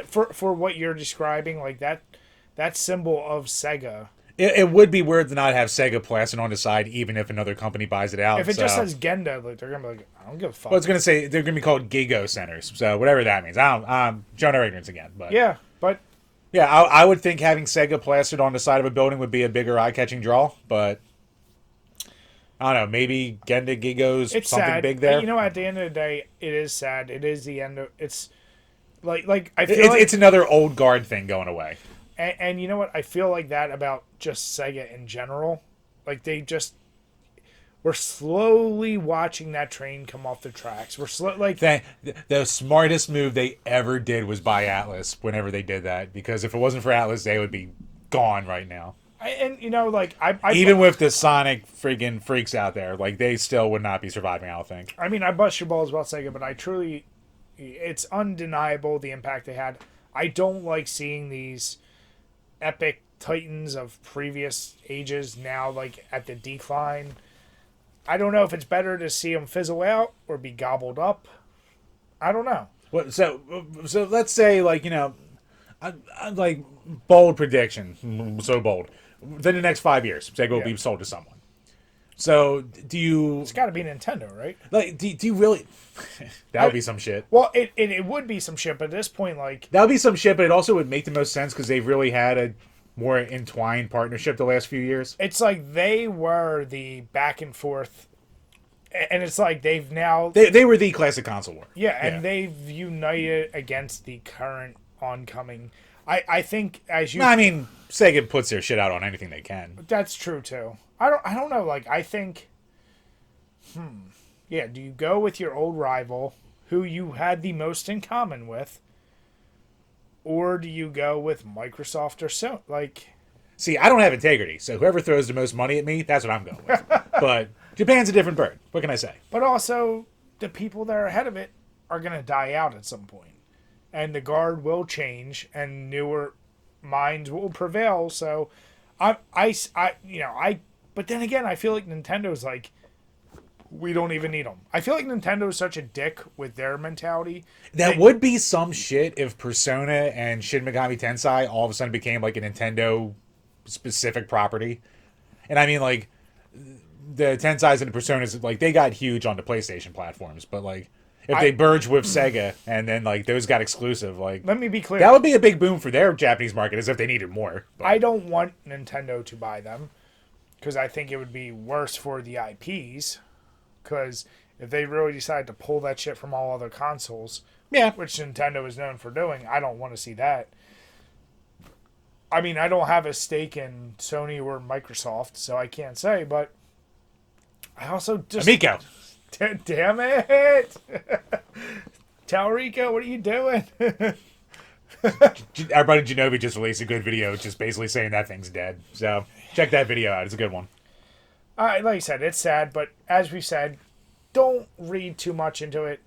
what you're describing, like that symbol of Sega. It would be weird to not have Sega plastered on the side, even if another company buys it out. If it just says Genda, like they're gonna be like, I don't give a fuck. Well, it's gonna say they're gonna be called Gigo centers, so whatever that means. I'm showing our ignorance again, but yeah, but yeah, I would think having Sega plastered on the side of a building would be a bigger eye-catching draw, but I don't know. Maybe Genda Gigo's it's something sad. big there. You know, at the end of the day, it is sad. It is the end of it's. Like I feel it's another old guard thing going away. And you know what? I feel like that about just Sega in general. Like we're slowly watching that train come off the tracks. We're The smartest move they ever did was buy Atlas whenever they did that, because if it wasn't for Atlas, they would be gone right now. And you know, like I even with the Sonic friggin' freaks out there, like they still would not be surviving, I don't think. I mean, I bust your balls about Sega, but it's undeniable the impact they had. I don't like seeing these epic titans of previous ages now like at the decline. I don't know if it's better to see them fizzle out or be gobbled up. I don't know. So let's say, like, you know, I like bold prediction, so bold. Within the next 5 years, Sega will be sold to someone. So do you? It's got to be Nintendo, right? Like, do you really? That would be some shit. Well, it would be some shit, but at this point, like that would be some shit. But it also would make the most sense because they've really had a more entwined partnership the last few years. It's like they were the back and forth, and it's like they've now they were the classic console war. Yeah, and they've united against the current oncoming. I think I mean, Sega puts their shit out on anything they can. That's true too. I don't know. Like I think, yeah. Do you go with your old rival, who you had the most in common with, or do you go with Microsoft or Sony? Like, see, I don't have integrity, so whoever throws the most money at me, that's what I'm going with. But Japan's a different bird. What can I say? But also, the people that are ahead of it are gonna die out at some point, and the guard will change, and newer minds will prevail. So, But then again, I feel like Nintendo's like, we don't even need them. I feel like Nintendo's such a dick with their mentality. That would be some shit if Persona and Shin Megami Tensei all of a sudden became like a Nintendo specific property. And I mean, like, the Tenseis and the Personas, like, they got huge on the PlayStation platforms, but like, if they merge with Sega and then like those got exclusive, like, let me be clear, that would be a big boom for their Japanese market, as if they needed more. But I don't want Nintendo to buy them because I think it would be worse for the IPs. Because if they really decide to pull that shit from all other consoles, which Nintendo is known for doing, I don't want to see that. I mean, I don't have a stake in Sony or Microsoft, so I can't say, but I also just... Amico! Damn it! Talrico, what are you doing? Our buddy Genovi just released a good video just basically saying that thing's dead. So check that video out. It's a good one. Like I said, it's sad, but as we said, don't read too much into it.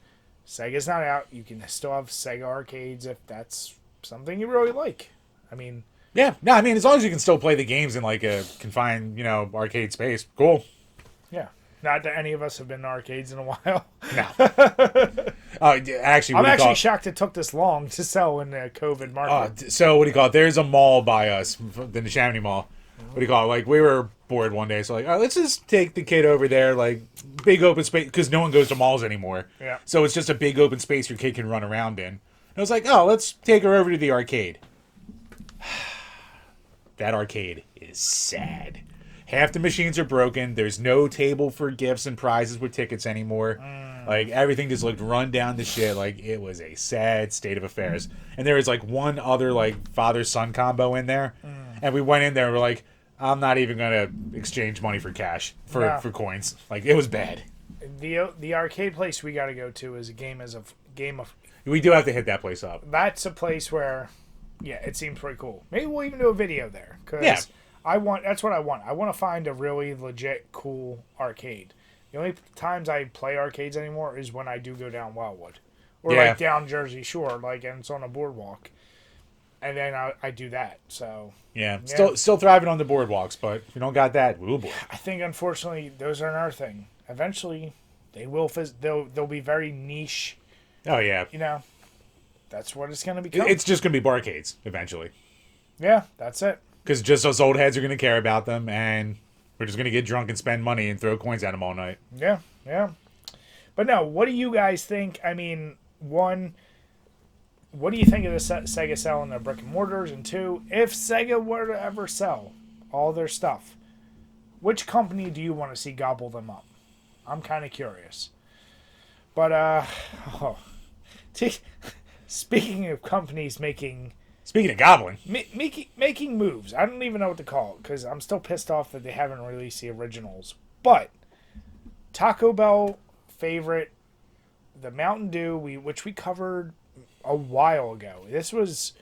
Sega's not out. You can still have Sega arcades if that's something you really like. I mean... Yeah. No, I mean, as long as you can still play the games in like a confined, arcade space, cool. Yeah. Not that any of us have been in arcades in a while. No. Actually, I'm actually shocked it took this long to sell in the COVID market. So what do you call it? There's a mall by us, the Neshaminy Mall. What do you call it? Like, we were bored one day, so like, all right, let's just take the kid over there, like, big open space, because no one goes to malls anymore. Yeah. So it's just a big open space your kid can run around in. And I was like, oh, let's take her over to the arcade. That arcade is sad. Half the machines are broken. There's no table for gifts and prizes with tickets anymore. Like, everything just looked run down to shit. Like, it was a sad state of affairs. And there was, like, one other, like, father-son combo in there. And we went in there and we're like, I'm not even going to exchange money for cash, for coins. Like, it was bad. The arcade place we got to go to is a game of... We do have to hit that place up. That's a place where, it seems pretty cool. Maybe we'll even do a video there. Cause that's what I want. I want to find a really legit, cool arcade. The only times I play arcades anymore is when I do go down Wildwood. Or, like, down Jersey Shore, like, and it's on a boardwalk. And then I do that, so... Yeah, still thriving on the boardwalks, but if you don't got that, ooh boy. I think, unfortunately, those are another thing. Eventually, they'll be very niche. Oh, yeah. That's what it's going to become. It's just going to be barcades, eventually. Yeah, that's it. Because just us old heads are going to care about them, and we're just going to get drunk and spend money and throw coins at them all night. Yeah, yeah. But no, what do you guys think? I mean, one, what do you think of the Sega selling their brick and mortars? And two, if Sega were to ever sell all their stuff, which company do you want to see gobble them up? I'm kind of curious. But, speaking of companies making... Speaking of gobbling. Making moves. I don't even know what to call it, because I'm still pissed off that they haven't released the originals. But, Taco Bell favorite, the Mountain Dew, which we covered a while ago. This was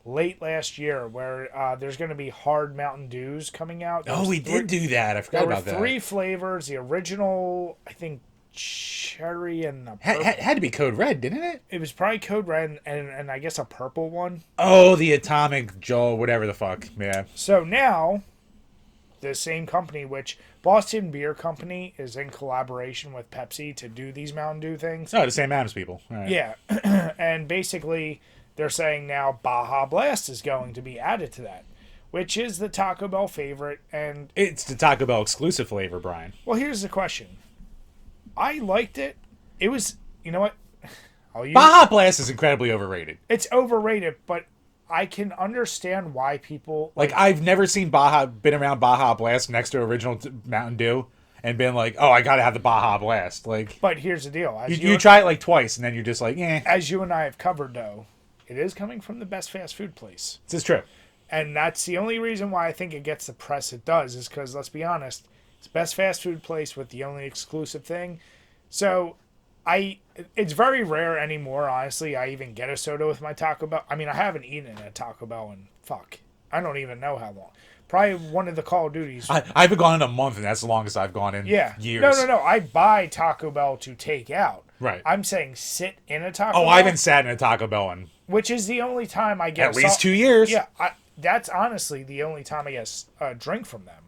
late last year, where there's going to be hard Mountain Dews coming out. We did do that. I forgot about that. There were 3 flavors. The original, I think, cherry and a purple. Had to be Code Red, didn't it? It was probably Code Red and I guess a purple one. Oh, the Atomic Joel, whatever the fuck. Yeah. So now, the same company, which Boston Beer Company is in collaboration with Pepsi to do these Mountain Dew things. Oh, the same Adams people. All right. Yeah. And basically, they're saying now Baja Blast is going to be added to that, which is the Taco Bell favorite. And it's the Taco Bell exclusive flavor, Brian. Well, here's the question. I liked it. It was, you know what? Baja Blast is incredibly overrated. It's overrated, but I can understand why people... Like I've never seen been around Baja Blast next to original Mountain Dew and been like, oh, I gotta have the Baja Blast. Like, but here's the deal. You try it like twice, and then you're just like, eh. As you and I have covered, though, it is coming from the best fast food place. This is true. And that's the only reason why I think it gets the press it does, is because, let's be honest, it's the best fast food place with the only exclusive thing. So, it's very rare anymore, honestly. I even get a soda with my Taco Bell. I mean, I haven't eaten at Taco Bell in, I don't even know how long. Probably one of the Call of Duties. I haven't gone in a month, and that's the longest I've gone in years. No. I buy Taco Bell to take out. Right. I'm saying sit in a Taco Bell. Oh, I haven't sat in a Taco Bell in... Which is the only time I get... At least 2 years. Yeah, that's honestly the only time I get a drink from them.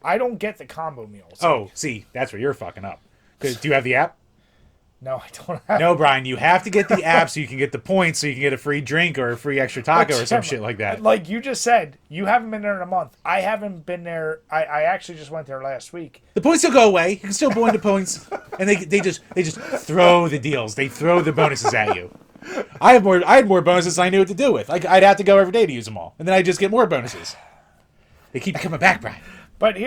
I don't get the combo meals. Oh, see, that's where you're fucking up. Do you have the app? No, I don't have. No, Brian, you have to get the app so you can get the points, so you can get a free drink or a free extra taco or some shit like that. Like you just said, you haven't been there in a month. I haven't been there. I actually just went there last week. The points will go away. You can still go into points, and they just throw the deals. They throw the bonuses at you. I had more bonuses than I knew what to do with. I'd have to go every day to use them all, and then I just get more bonuses. They keep coming back, Brian. But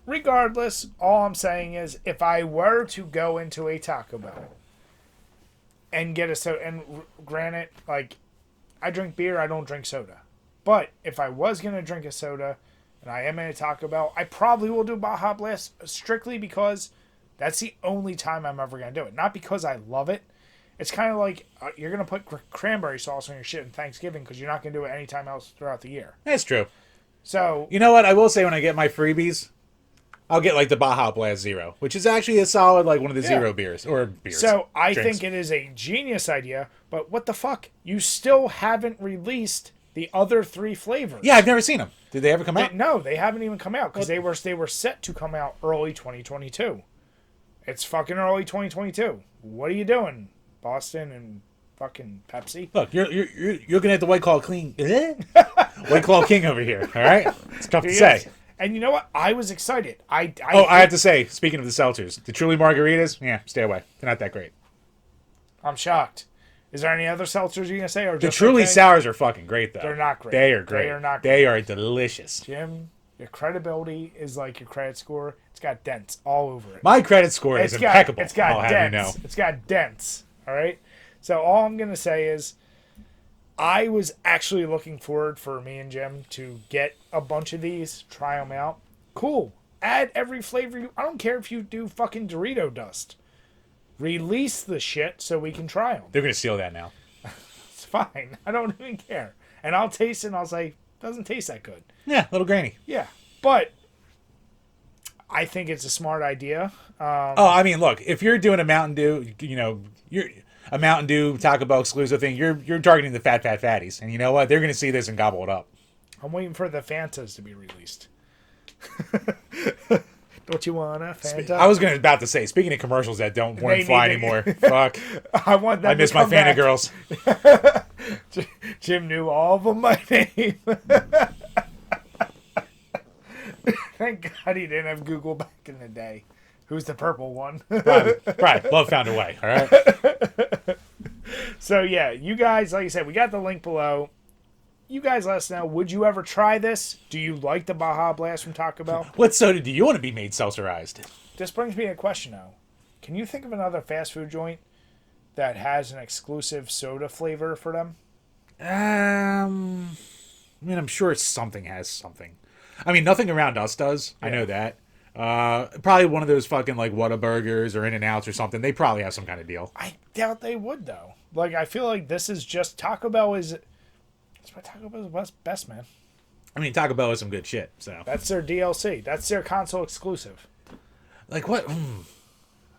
regardless, all I'm saying is, if I were to go into a Taco Bell and get a soda, and granted, like, I drink beer, I don't drink soda. But if I was going to drink a soda, and I am in a Taco Bell, I probably will do Baja Blast strictly because that's the only time I'm ever going to do it. Not because I love it. It's kind of like you're going to put cranberry sauce on your shit in Thanksgiving because you're not going to do it anytime else throughout the year. That's true. So, you know what? I will say when I get my freebies, I'll get like the Baja Blast Zero, which is actually a solid, like one of the zero beers or beers. So I think it is a genius idea, but what the fuck? You still haven't released the other 3 flavors. Yeah, I've never seen them. Did they ever come out? No, they haven't even come out because they were set to come out early 2022. It's fucking early 2022. What are you doing, Boston and fucking Pepsi? Look, you're looking at the White Claw King. White Claw King over here. All right, it's tough to say. And you know what? I was excited. I have to say, speaking of the seltzers, the Truly Margaritas, yeah, stay away. They're not that great. I'm shocked. Is there any other seltzers you're gonna say? Or the Truly Sours are fucking great, though. They're not great. They are great. They are not. They are delicious. Jim, your credibility is like your credit score. It's got dents all over it. My credit score is impeccable. It's got dents. Have you know. It's got dents. All right. So all I'm gonna say is, I was actually looking forward for me and Jim to get a bunch of these, try them out. Cool. Add every flavor. I don't care if you do fucking Dorito dust. Release the shit so we can try them. They're going to steal that now. It's fine. I don't even care. And I'll taste it and I'll say, doesn't taste that good. Yeah, a little grainy. Yeah. But I think it's a smart idea. I mean, look, if you're doing a Mountain Dew, you're a Mountain Dew Taco Bell exclusive thing, you're targeting the fat fatties. And you know what? They're going to see this and gobble it up. I'm waiting for the Fantas to be released. Don't you want a Fanta? I was about to say, speaking of commercials that won't fly anymore, fuck. I miss my Fanta girls. Jim knew all of them by name. How do you didn't have Google back in the day? Who's the purple one? Right. Love found a way. All right. So yeah, you guys, like I said, we got the link below. You guys let us know, would you ever try this? Do you like the Baja Blast from Taco Bell? What soda do you want to be made seltzerized? This brings me to a question, though. Can you think of another fast food joint that has an exclusive soda flavor for them? I mean, I'm sure something has something. I mean, nothing around us does. Yeah. I know that. Probably one of those fucking, like, Whataburgers or In-N-Outs or something. They probably have some kind of deal. I doubt they would, though. Like, I feel like this is just Taco Bell is... That's why Taco Bell is best, man. I mean, Taco Bell is some good shit, so. That's their DLC. That's their console exclusive. Like, what?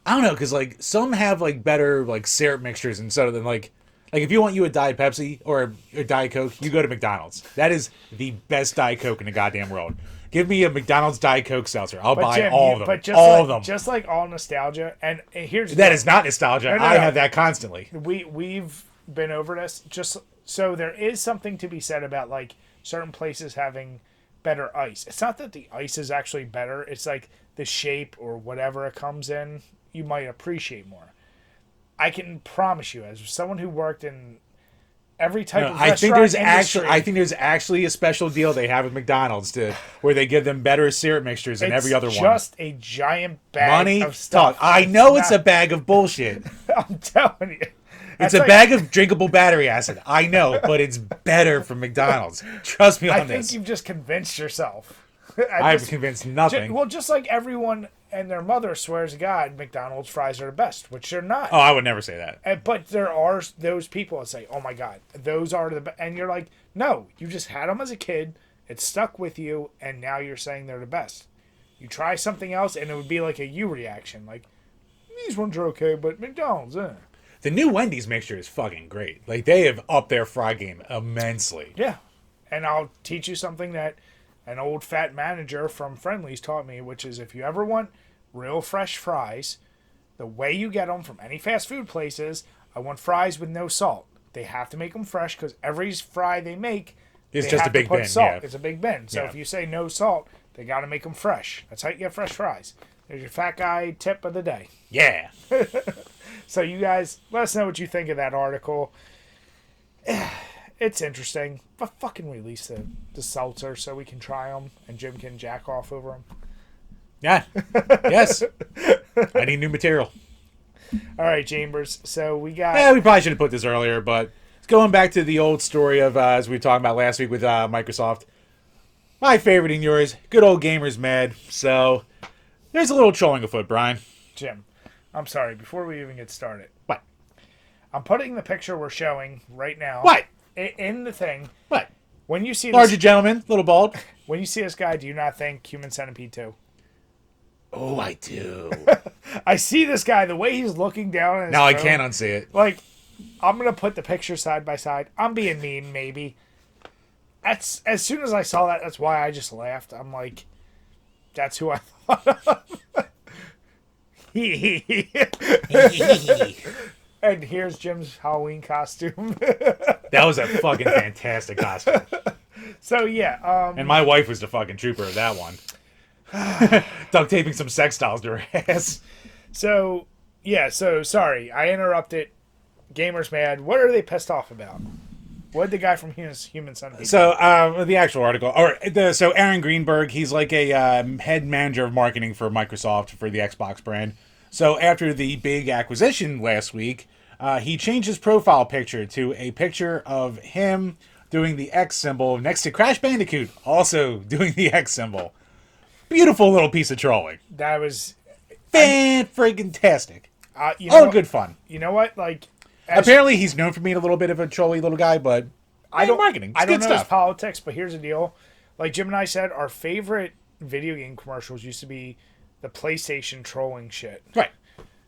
I don't know, because, like, some have, like, better, like, syrup mixtures instead of, like, if you want a Diet Pepsi or a Diet Coke, you go to McDonald's. That is the best Diet Coke in the goddamn world. Give me a McDonald's Diet Coke seltzer. I'll buy Jim, all of them. But just all like, of them. Just like all nostalgia, and here's... That is not nostalgia. No. I have that constantly. We've been over this. Just... So there is something to be said about, like, certain places having better ice. It's not that the ice is actually better. It's like the shape or whatever it comes in, you might appreciate more. I can promise you, as someone who worked in every type of restaurant industry... I think there's actually a special deal they have with McDonald's where they give them better syrup mixtures than every other one. It's just a giant bag of stuff. I know it's a bag of bullshit. I'm telling you. It's a bag of drinkable battery acid. I know, but it's better from McDonald's. Trust me on this. I think you've just convinced yourself. I've convinced nothing. Well, just like everyone and their mother swears to God McDonald's fries are the best, which they're not. Oh, I would never say that. But there are those people that say, oh my God, those are the best. And you're like, no, you just had them as a kid. It stuck with you, and now you're saying they're the best. You try something else, and it would be like a you reaction. Like, these ones are okay, but McDonald's, The new Wendy's mixture is fucking great. Like, they have upped their fry game immensely. Yeah. And I'll teach you something that an old fat manager from Friendly's taught me, which is if you ever want real fresh fries, the way you get them from any fast food places, I want fries with no salt. They have to make them fresh because every fry they make, it's just a big bin. Salt. Yeah. It's a big bin. So if you say no salt, they got to make them fresh. That's how you get fresh fries. There's your fat guy tip of the day. Yeah. So you guys, let us know what you think of that article. It's interesting. But fucking release the seltzer so we can try them and Jim can jack off over them. Yeah. Yes. I need new material. All right, Chambers. So we got... Yeah, we probably should have put this earlier, but it's going back to the old story of, as we were talking about last week with Microsoft. My favorite and yours, good old GamersMad. So there's a little trolling afoot, Brian. Jim, I'm sorry. Before we even get started. What? I'm putting the picture we're showing right now. What? In the thing. What? When you see larger gentleman, little bald. When you see this guy, do you not think Human Centipede 2? Oh, I do. I see this guy, the way he's looking down at his Now I phone, can't unsee it. Like, I'm going to put the picture side by side. I'm being mean, maybe. As soon as I saw that, that's why I just laughed. I'm like, that's who I thought of. And here's Jim's Halloween costume. That was a fucking fantastic costume. So, yeah. And my wife was the fucking trooper of that one. Duct taping some sex dolls to her ass. So, yeah, sorry. I interrupted. GamersMad. What are they pissed off about? What did the guy from Human Centipede? So, the actual article. So Aaron Greenberg, he's like a head manager of marketing for Microsoft for the Xbox brand. So, after the big acquisition last week, he changed his profile picture to a picture of him doing the X symbol next to Crash Bandicoot, also doing the X symbol. Beautiful little piece of trolling. That was fan-friggin-tastic. Good fun. You know what? Like, apparently he's known for being a little bit of a trolly little guy, but marketing. I don't know his politics, but here's the deal. Like Jim and I said, our favorite video game commercials used to be the PlayStation trolling shit. Right.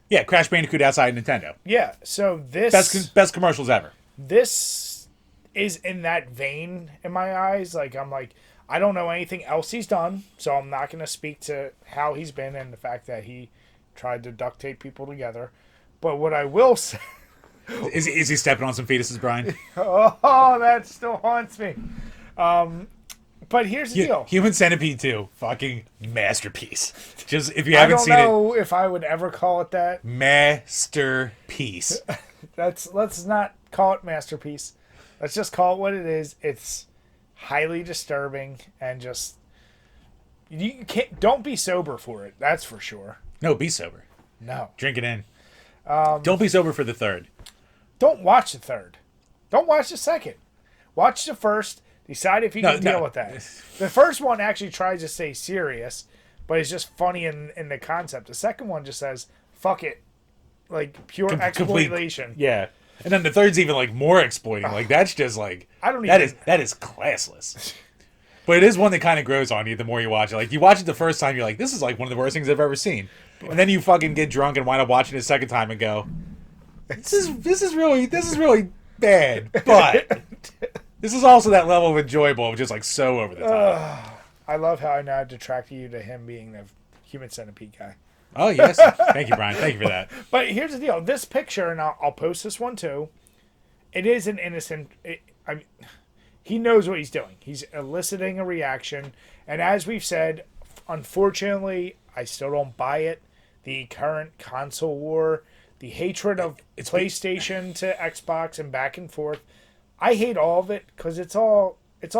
Yeah, Crash Bandicoot outside Nintendo. Yeah, so this... Best commercials ever. This is in that vein in my eyes. Like, I'm like, I don't know anything else he's done, so I'm not going to speak to how he's been and the fact that he tried to duct tape people together. But what I will say... Is he stepping on some fetuses, Brian? Oh, that still haunts me. But But here's the deal. Human Centipede 2, fucking masterpiece. Just if you haven't seen it. I don't know if I would ever call it that. Masterpiece. Let's not call it masterpiece. Let's just call it what it is. It's highly disturbing and just don't be sober for it. That's for sure. No, be sober. No. Drink it in. Don't be sober for the third. Don't watch the third. Don't watch the second. Watch the first. Decide if you can deal with that. The first one actually tries to stay serious, but it's just funny in the concept. The second one just says, fuck it. Like, pure exploitation. Yeah. And then the third's even, like, more exploiting. Like, that's just, like... That is classless. But it is one that kind of grows on you the more you watch it. Like, you watch it the first time, you're like, this is, like, one of the worst things I've ever seen. And then you fucking get drunk and wind up watching it a second time and go, this is really bad. But... This is also that level of enjoyable, of just like so over the top. I love how I now detracted you to him being the Human Centipede guy. Oh, yes. Thank you, Brian. Thank you for that. But here's the deal. This picture, and I'll post this one too, it is an innocent... he knows what he's doing. He's eliciting a reaction. And as we've said, unfortunately, I still don't buy it. The current console war, the hatred of PlayStation to Xbox and back and forth. I hate all of it because it's all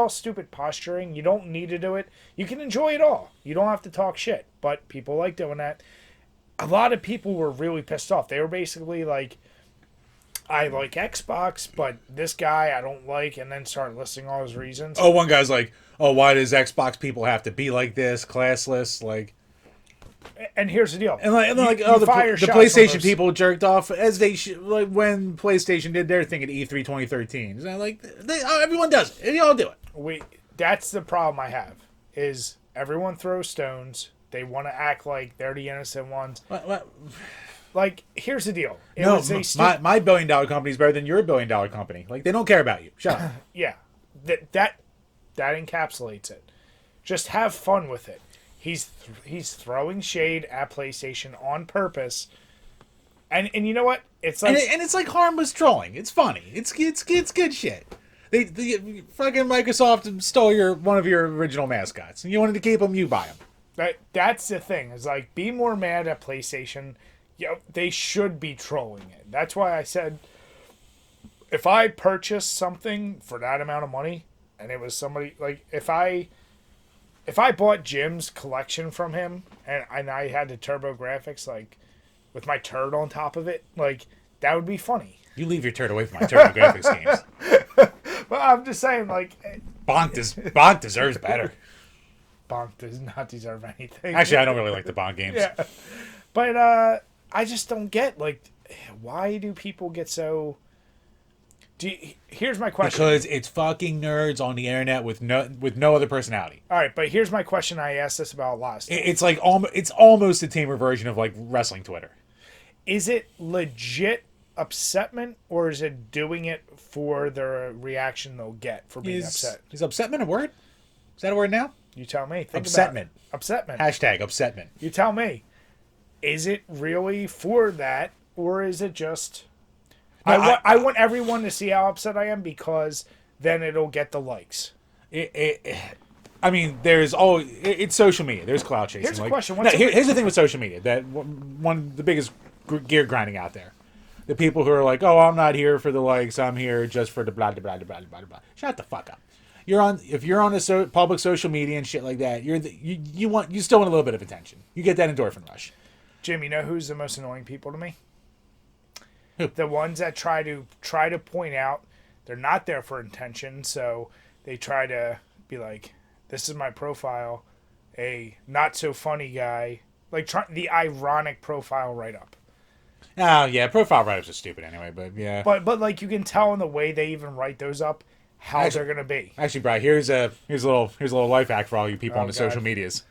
stupid posturing. You don't need to do it. You can enjoy it all. You don't have to talk shit. But people like doing that. A lot of people were really pissed off. They were basically like, I like Xbox, but this guy I don't like, and then start listing all his reasons. Oh, one guy's like, oh, why does Xbox people have to be like this, classless? Like... And here's the deal. And like the PlayStation people jerked off as they like when PlayStation did their thing at E3 2013. So like everyone does it. They all do it. That's the problem I have. Is everyone throws stones. They want to act like they're the innocent ones. What? Like, here's the deal. My $1 billion company is better than your $1 billion company. Like, they don't care about you. Shut up. Yeah. That encapsulates it. Just have fun with it. He's throwing shade at PlayStation on purpose, and you know what? It's like it's like harmless trolling. It's funny. It's good shit. They fucking Microsoft stole one of your original mascots, and you wanted to keep them. You buy them. That's the thing. Is like, be more mad at PlayStation. They should be trolling it. That's why I said, if I purchased something for that amount of money, and it was somebody like if I bought Jim's collection from him and I had the turbo graphics, like, with my turd on top of it, like, that would be funny. You leave your turd away from my turbo graphics games. Well, I'm just saying, like... Bonk deserves better. Bonk does not deserve anything. Actually, I don't really like the Bonk games. Yeah. But I just don't get, like, why do people get so... Here's my question. Because it's fucking nerds on the internet with no other personality. All right, but here's my question. I asked this about last time. It's like it's almost a tamer version of like wrestling Twitter. Is it legit upsetment, or is it doing it for the reaction they'll get for being upset? Is upsetment a word? Is that a word now? You tell me. Upsetment. Upsetment. Hashtag upsetment. You tell me. Is it really for that, or is it just... No, I want everyone to see how upset I am, because then it'll get the likes. I mean, it's social media. There's clout chasing. Here's a question. Here's the thing with social media. That one of the biggest gear grinding out there. The people who are like, oh, I'm not here for the likes. I'm here just for the blah, blah, blah, blah, blah, blah. Shut the fuck up. If you're on a public social media and shit like that, you still want a little bit of attention. You get that endorphin rush. Jim, you know who's the most annoying people to me? Who? The ones that try to point out they're not there for intention, so they try to be like, this is my profile, a not so funny guy, like the ironic profile write-up. Oh yeah, profile write-ups are stupid anyway, but yeah. But like, you can tell in the way they even write those up how they're gonna be. Actually, Brian, here's a little life hack for all you people on the social medias.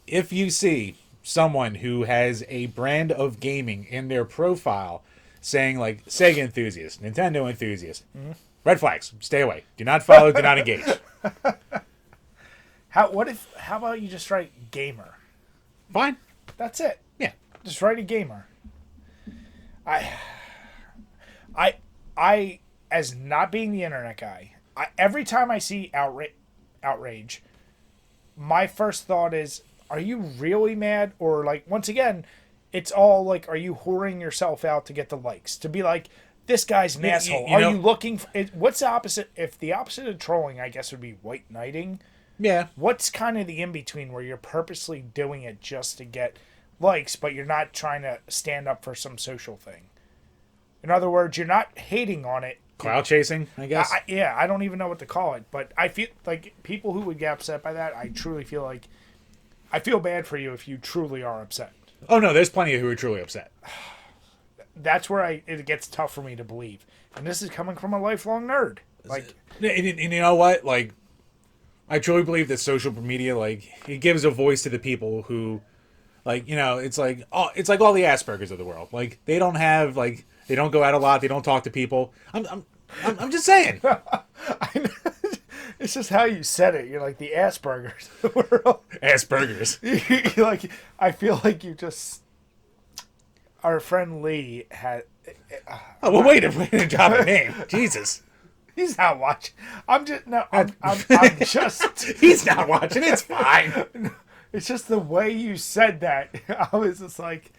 If you see someone who has a brand of gaming in their profile saying like Sega enthusiast, Nintendo enthusiast, red flags, stay away. Do not follow, do not engage. How about you just write gamer? Fine. That's it. Yeah. Just write a gamer. I as not being the internet guy, every time I see outrage, my first thought is, are you really mad? Or like, once again, it's all like, are you whoring yourself out to get the likes? To be like, this guy's an asshole. Are you looking for it? What's the opposite? If the opposite of trolling, I guess, would be white knighting. Yeah. What's kind of the in-between where you're purposely doing it just to get likes, but you're not trying to stand up for some social thing? In other words, you're not hating on it. Cloud chasing, I guess. I don't even know what to call it, but I feel like people who would get upset by that, I truly feel like, I feel bad for you if you truly are upset. Oh, no, there's plenty who are truly upset. That's where it gets tough for me to believe. And this is coming from a lifelong nerd. Like, and you know what? Like, I truly believe that social media, like, it gives a voice to the people who, like, you know, it's like all the Aspergers of the world. Like, they don't have, like, they don't go out a lot. They don't talk to people. I'm just saying. It's just how you said it. You're like the Aspergers of the world. Aspergers. Like, I feel like you just. Our friend Lee had. Oh, well, wait a minute, drop a name. Jesus. He's not watching. I'm just. He's not watching. It's fine. It's just the way you said that. I was just like,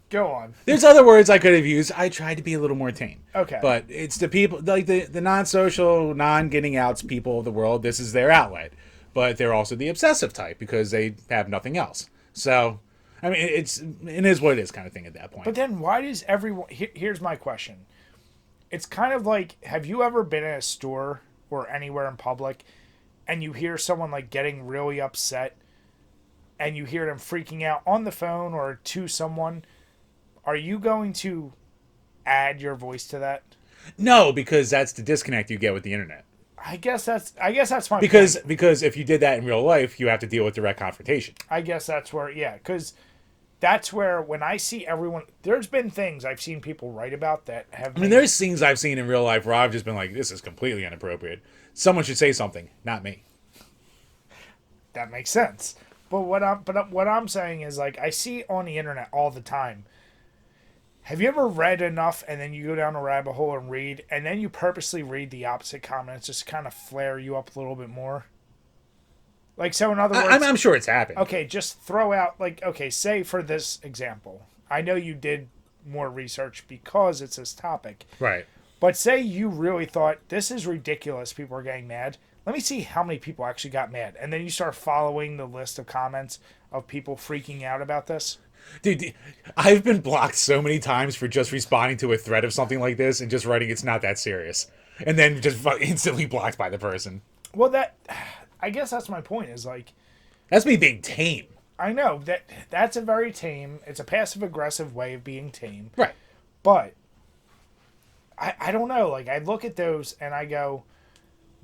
go on. There's other words I could have used. I tried to be a little more tame. Okay. But it's the people, like the non-social, non-getting outs people of the world. This is their outlet. But they're also the obsessive type because they have nothing else. So, I mean, it is what it is kind of thing at that point. But then why does everyone... Here's my question. It's kind of like, have you ever been in a store or anywhere in public and you hear someone like getting really upset and you hear them freaking out on the phone or to someone? Are you going to add your voice to that? No, because that's the disconnect you get with the internet. I guess that's my because point. Because if you did that in real life, you have to deal with direct confrontation. I guess that's where, yeah, because that's where when I see everyone, there's been things I've seen people write about that have. I mean, there's things I've seen in real life where I've just been like, this is completely inappropriate. Someone should say something, not me. That makes sense. But what I'm saying is, like, I see on the internet all the time. Have you ever read enough and then you go down a rabbit hole and read, and then you purposely read the opposite comments just kind of flare you up a little bit more? Like, so in other words... I'm sure it's happened. Okay, just throw out, like, okay, say for this example. I know you did more research because it's this topic. Right. But say you really thought, this is ridiculous, people are getting mad. Let me see how many people actually got mad. And then you start following the list of comments of people freaking out about this. Dude, I've been blocked so many times for just responding to a thread of something like this and just writing it's not that serious. And then just instantly blocked by the person. Well, I guess that's my point, is like... That's me being tame. I know, that's a very tame... It's a passive-aggressive way of being tame. Right. But, I don't know, like, I look at those and I go,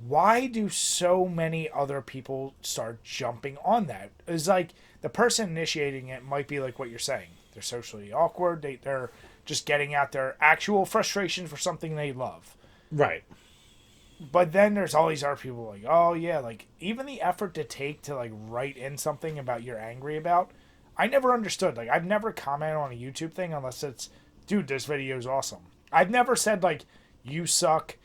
why do so many other people start jumping on that? It's like... The person initiating it might be like what you're saying. They're socially awkward. They're just getting out their actual frustration for something they love. Right. But then there's all these other people like, oh yeah, like even the effort to take to like write in something about you're angry about, I never understood. Like I've never commented on a YouTube thing unless it's, dude, this video is awesome. I've never said like, you suck.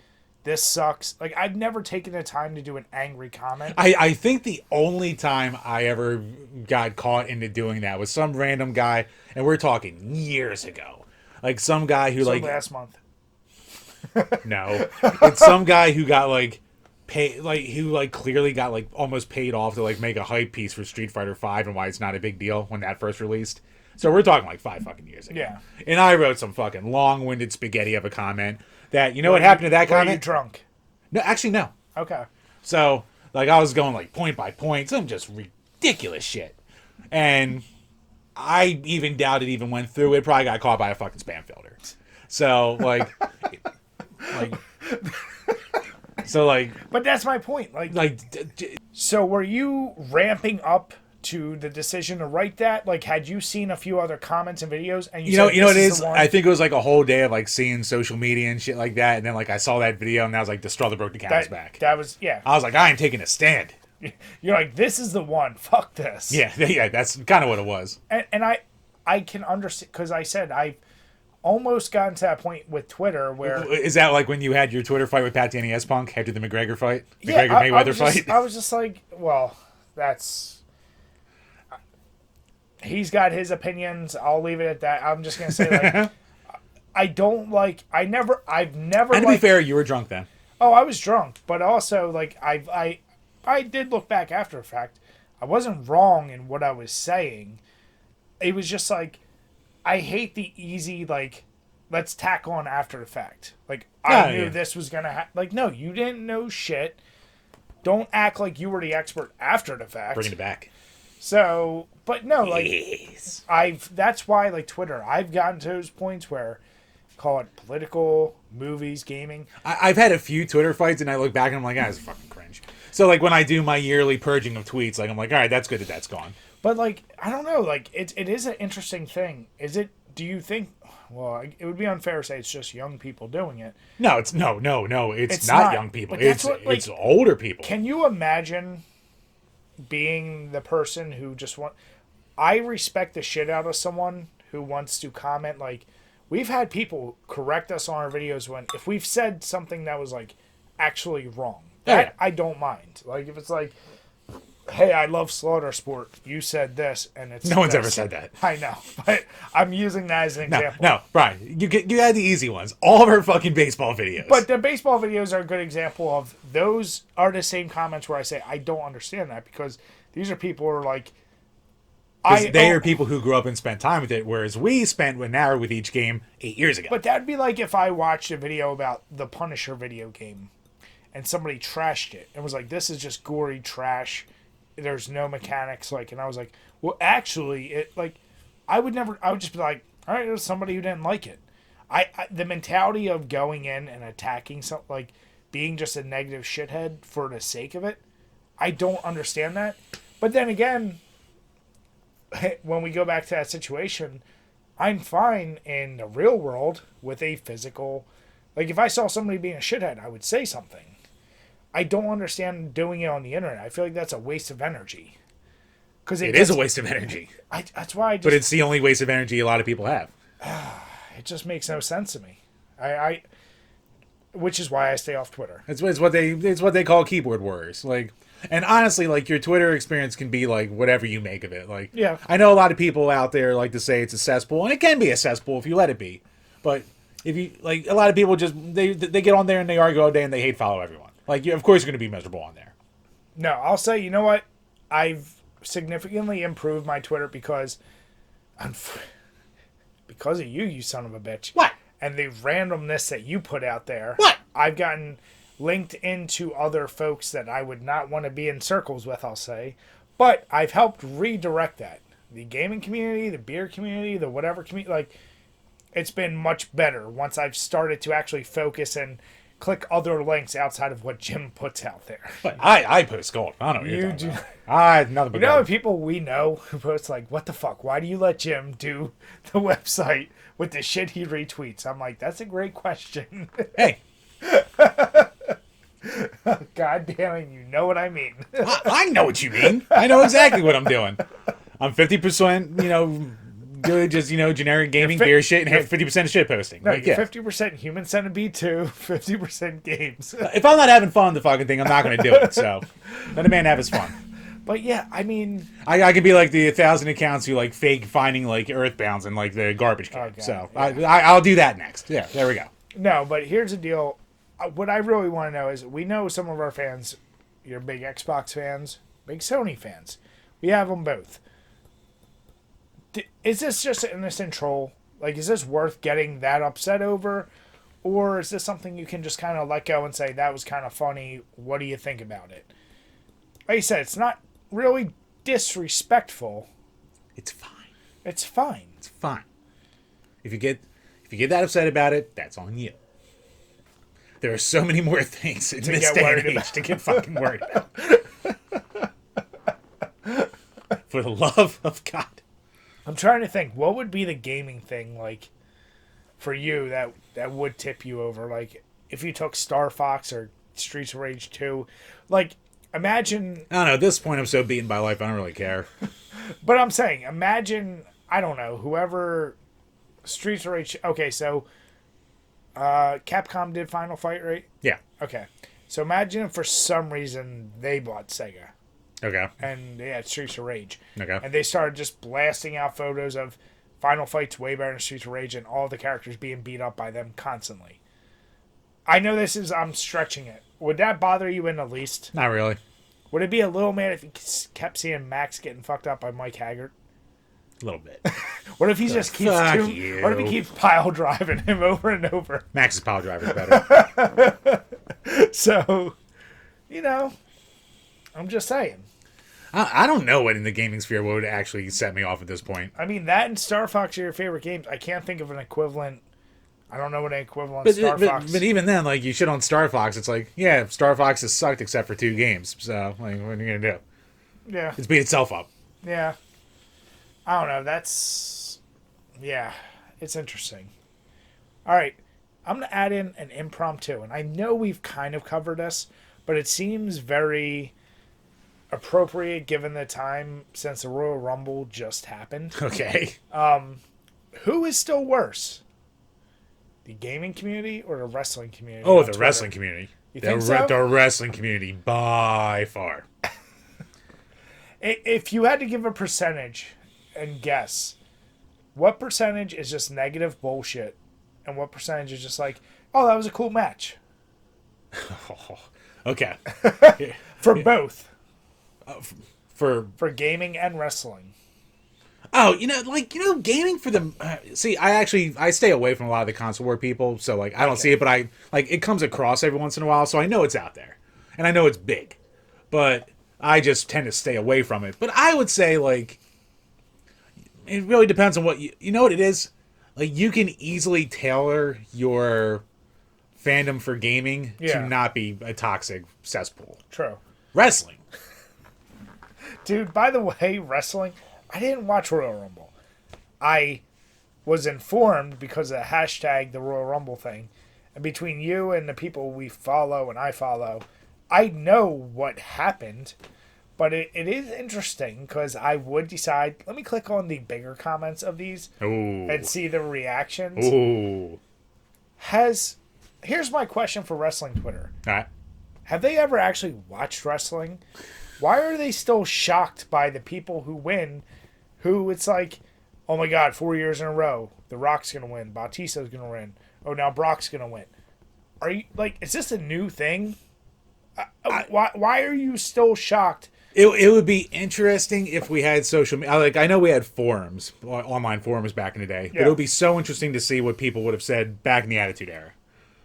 This sucks. Like, I've never taken the time to do an angry comment. I think the only time I ever got caught into doing that was some random guy, and we're talking years ago. Like, some guy who, last month. No. It's some guy who got, like, paid, like, who, like, clearly got, like, almost paid off to, like, make a hype piece for Street Fighter V and why it's not a big deal when that first released. So we're talking, like, 5 fucking years ago. Yeah. And I wrote some fucking long-winded spaghetti of a comment. That, you know what happened to that comment? Were you drunk? No, actually, no. Okay. So, like, I was going, like, point by point, some just ridiculous shit. And I even doubt it even went through. It probably got caught by a fucking spam filter. So, like... But that's my point. So were you ramping up to the decision to write that? Like, had you seen a few other comments and videos and you know what it is? I think it was like a whole day of like seeing social media and shit like that, and then like I saw that video and I was like, the straw that broke the camel's back. That was, yeah. I was like, I ain't taking a stand. You're like, this is the one. Fuck this. Yeah, that's kind of what it was. And I can understand, because I said almost gotten to that point with Twitter where... Is that like when you had your Twitter fight with Pat Danny S. Punk after the McGregor fight? Yeah, McGregor-Mayweather fight? I was just like, well, that's... He's got his opinions. I'll leave it at that. I'm just going to say, like... I don't like... I've never... And to be fair, you were drunk then. Oh, I was drunk. But also, like, I did look back after the fact. I wasn't wrong in what I was saying. It was just like... I hate the easy, like... Let's tack on after the fact. Like, I knew this was going to happen. Like, no, you didn't know shit. Don't act like you were the expert after the fact. Bringing it back. So, but no, like... Yes. That's why, like, Twitter, I've gotten to those points where... Call it political, movies, gaming. I've had a few Twitter fights, and I look back and I'm like, it's fucking cringe. So, like, when I do my yearly purging of tweets, like, I'm like, all right, that's good that's gone. But, like, I don't know. Like, it is an interesting thing. Is it... Do you think... Well, it would be unfair to say it's just young people doing it. No, it's... No. It's not young people. It's older people. Can you imagine being the person who just want... I respect the shit out of someone who wants to comment, like... We've had people correct us on our videos when if we've said something that was like actually wrong. That I don't mind. Like if it's like, hey, I love Slaughter Sport. You said this, and it's no one's ever said that. I know, but I'm using that as an example. No, Brian, you had the easy ones. All of our fucking baseball videos. But the baseball videos are a good example of those are the same comments where I say I don't understand that because these are people who are like. They are people who grew up and spent time with it, whereas we spent an hour with each game 8 years ago. But that'd be like if I watched a video about the Punisher video game and somebody trashed it and was like, this is just gory trash. There's no mechanics. Like, and I was like, well, actually, it like, I would just be like, all right, there's somebody who didn't like it. The mentality of going in and attacking something, like being just a negative shithead for the sake of it, I don't understand that. But then again, when we go back to that situation, I'm fine in the real world with a physical... Like, if I saw somebody being a shithead, I would say something. I don't understand doing it on the internet. I feel like that's a waste of energy. Because it is a waste of energy. That's why I just... But it's the only waste of energy a lot of people have. It just makes no sense to me. Which is why I stay off Twitter. It's what they call keyboard warriors. Like... And honestly, like, your Twitter experience can be, like, whatever you make of it. Like, yeah. I know a lot of people out there like to say it's a cesspool, and it can be a cesspool if you let it be. But if you, like, a lot of people just, they get on there and they argue all day and they hate follow everyone. Like, of course you're going to be miserable on there. No, I'll say, you know what? I've significantly improved my Twitter because of you, you son of a bitch. What? And the randomness that you put out there. What? I've gotten... linked into other folks that I would not want to be in circles with, I'll say. But I've helped redirect that. The gaming community, the beer community, the whatever community, like, it's been much better once I've started to actually focus and click other links outside of what Jim puts out there. But I post gold. I don't know what you're talking about. Nothing but you know gold. People we know who post like, what the fuck? Why do you let Jim do the website with the shit he retweets? I'm like, that's a great question. Hey. God damn it, you know what I mean. I know what you mean. I know exactly what I'm doing. I'm 50%, good, just, generic gaming, beer shit, and 50% of shit posting. No, like, 50% Human Centipede 2, 50% games. If I'm not having fun with the fucking thing, I'm not going to do it, so let a man have his fun. But yeah, I mean... I could be like the 1,000 accounts who, like, fake finding, like, Earthbounds and, like, the garbage can. Okay, so yeah. I'll do that next. Yeah, there we go. No, but here's the deal. What I really want to know is, we know some of our fans, you're big Xbox fans, big Sony fans. We have them both. Is this just an innocent troll? Like, is this worth getting that upset over? Or is this something you can just kind of let go and say, that was kind of funny, what do you think about it? Like I said, it's not really disrespectful. It's fine. It's fine. It's fine. If you get that upset about it, that's on you. There are so many more things in this day and age to get fucking worried about. For the love of God. I'm trying to think, what would be the gaming thing, like, for you that would tip you over? Like, if you took Star Fox or Streets of Rage 2, like, imagine... I don't know, at this point I'm so beaten by life, I don't really care. But I'm saying, imagine, I don't know, whoever Streets of Rage. Okay, so Capcom did Final Fight, right? Yeah. Okay. So imagine if for some reason they bought Sega. Okay. And they had Streets of Rage. Okay. And they started just blasting out photos of Final Fight's way better than Streets of Rage and all the characters being beat up by them constantly. I know I'm stretching it. Would that bother you in the least? Not really. Would it be a little mad if you kept seeing Max getting fucked up by Mike Haggart? A little bit. What if he just keeps what if he keeps pile driving him over and over? Max's pile driver is better. So, I'm just saying. I don't know what in the gaming sphere would actually set me off at this point. I mean, that and Star Fox are your favorite games. I can't think of an equivalent. I don't know what an equivalent Star Fox. But even then, like, you shit on Star Fox, it's like, yeah, Star Fox has sucked except for 2 games. So, like, what are you going to do? Yeah. It's beat itself up. Yeah. I don't know. It's interesting. All right. I'm going to add in an impromptu. And I know we've kind of covered this, but it seems very appropriate given the time since the Royal Rumble just happened. Okay. Who is still worse? The gaming community or the wrestling community? Oh, the wrestling community. You think so? The wrestling community, by far. If you had to give a percentage and guess, what percentage is just negative bullshit and what percentage is just like, oh, that was a cool match? Okay. For both. For gaming and wrestling. Oh, gaming for the... see, I stay away from a lot of the console war people, so, like, I don't see it, but it comes across every once in a while, so I know it's out there. And I know it's big. But I just tend to stay away from it. But I would say, like, it really depends on what... You know what it is? Like, you can easily tailor your fandom for gaming to not be a toxic cesspool. True. Wrestling. Dude, by the way, wrestling... I didn't watch Royal Rumble. I was informed because of the hashtag, the Royal Rumble thing. And between you and the people we follow and I follow, I know what happened. But it is interesting because I would decide, let me click on the bigger comments of these and see the reactions. Ooh. Here's my question for wrestling Twitter. All right. Have they ever actually watched wrestling? Why are they still shocked by the people who win? Who it's like, oh my God, 4 years in a row, The Rock's going to win, Bautista's going to win, oh, now Brock's going to win. Are you, like, is this a new thing? Why are you still shocked? It would be interesting if we had social media. Like, I know we had forums, online forums back in the day, but it would be so interesting to see what people would have said back in the Attitude Era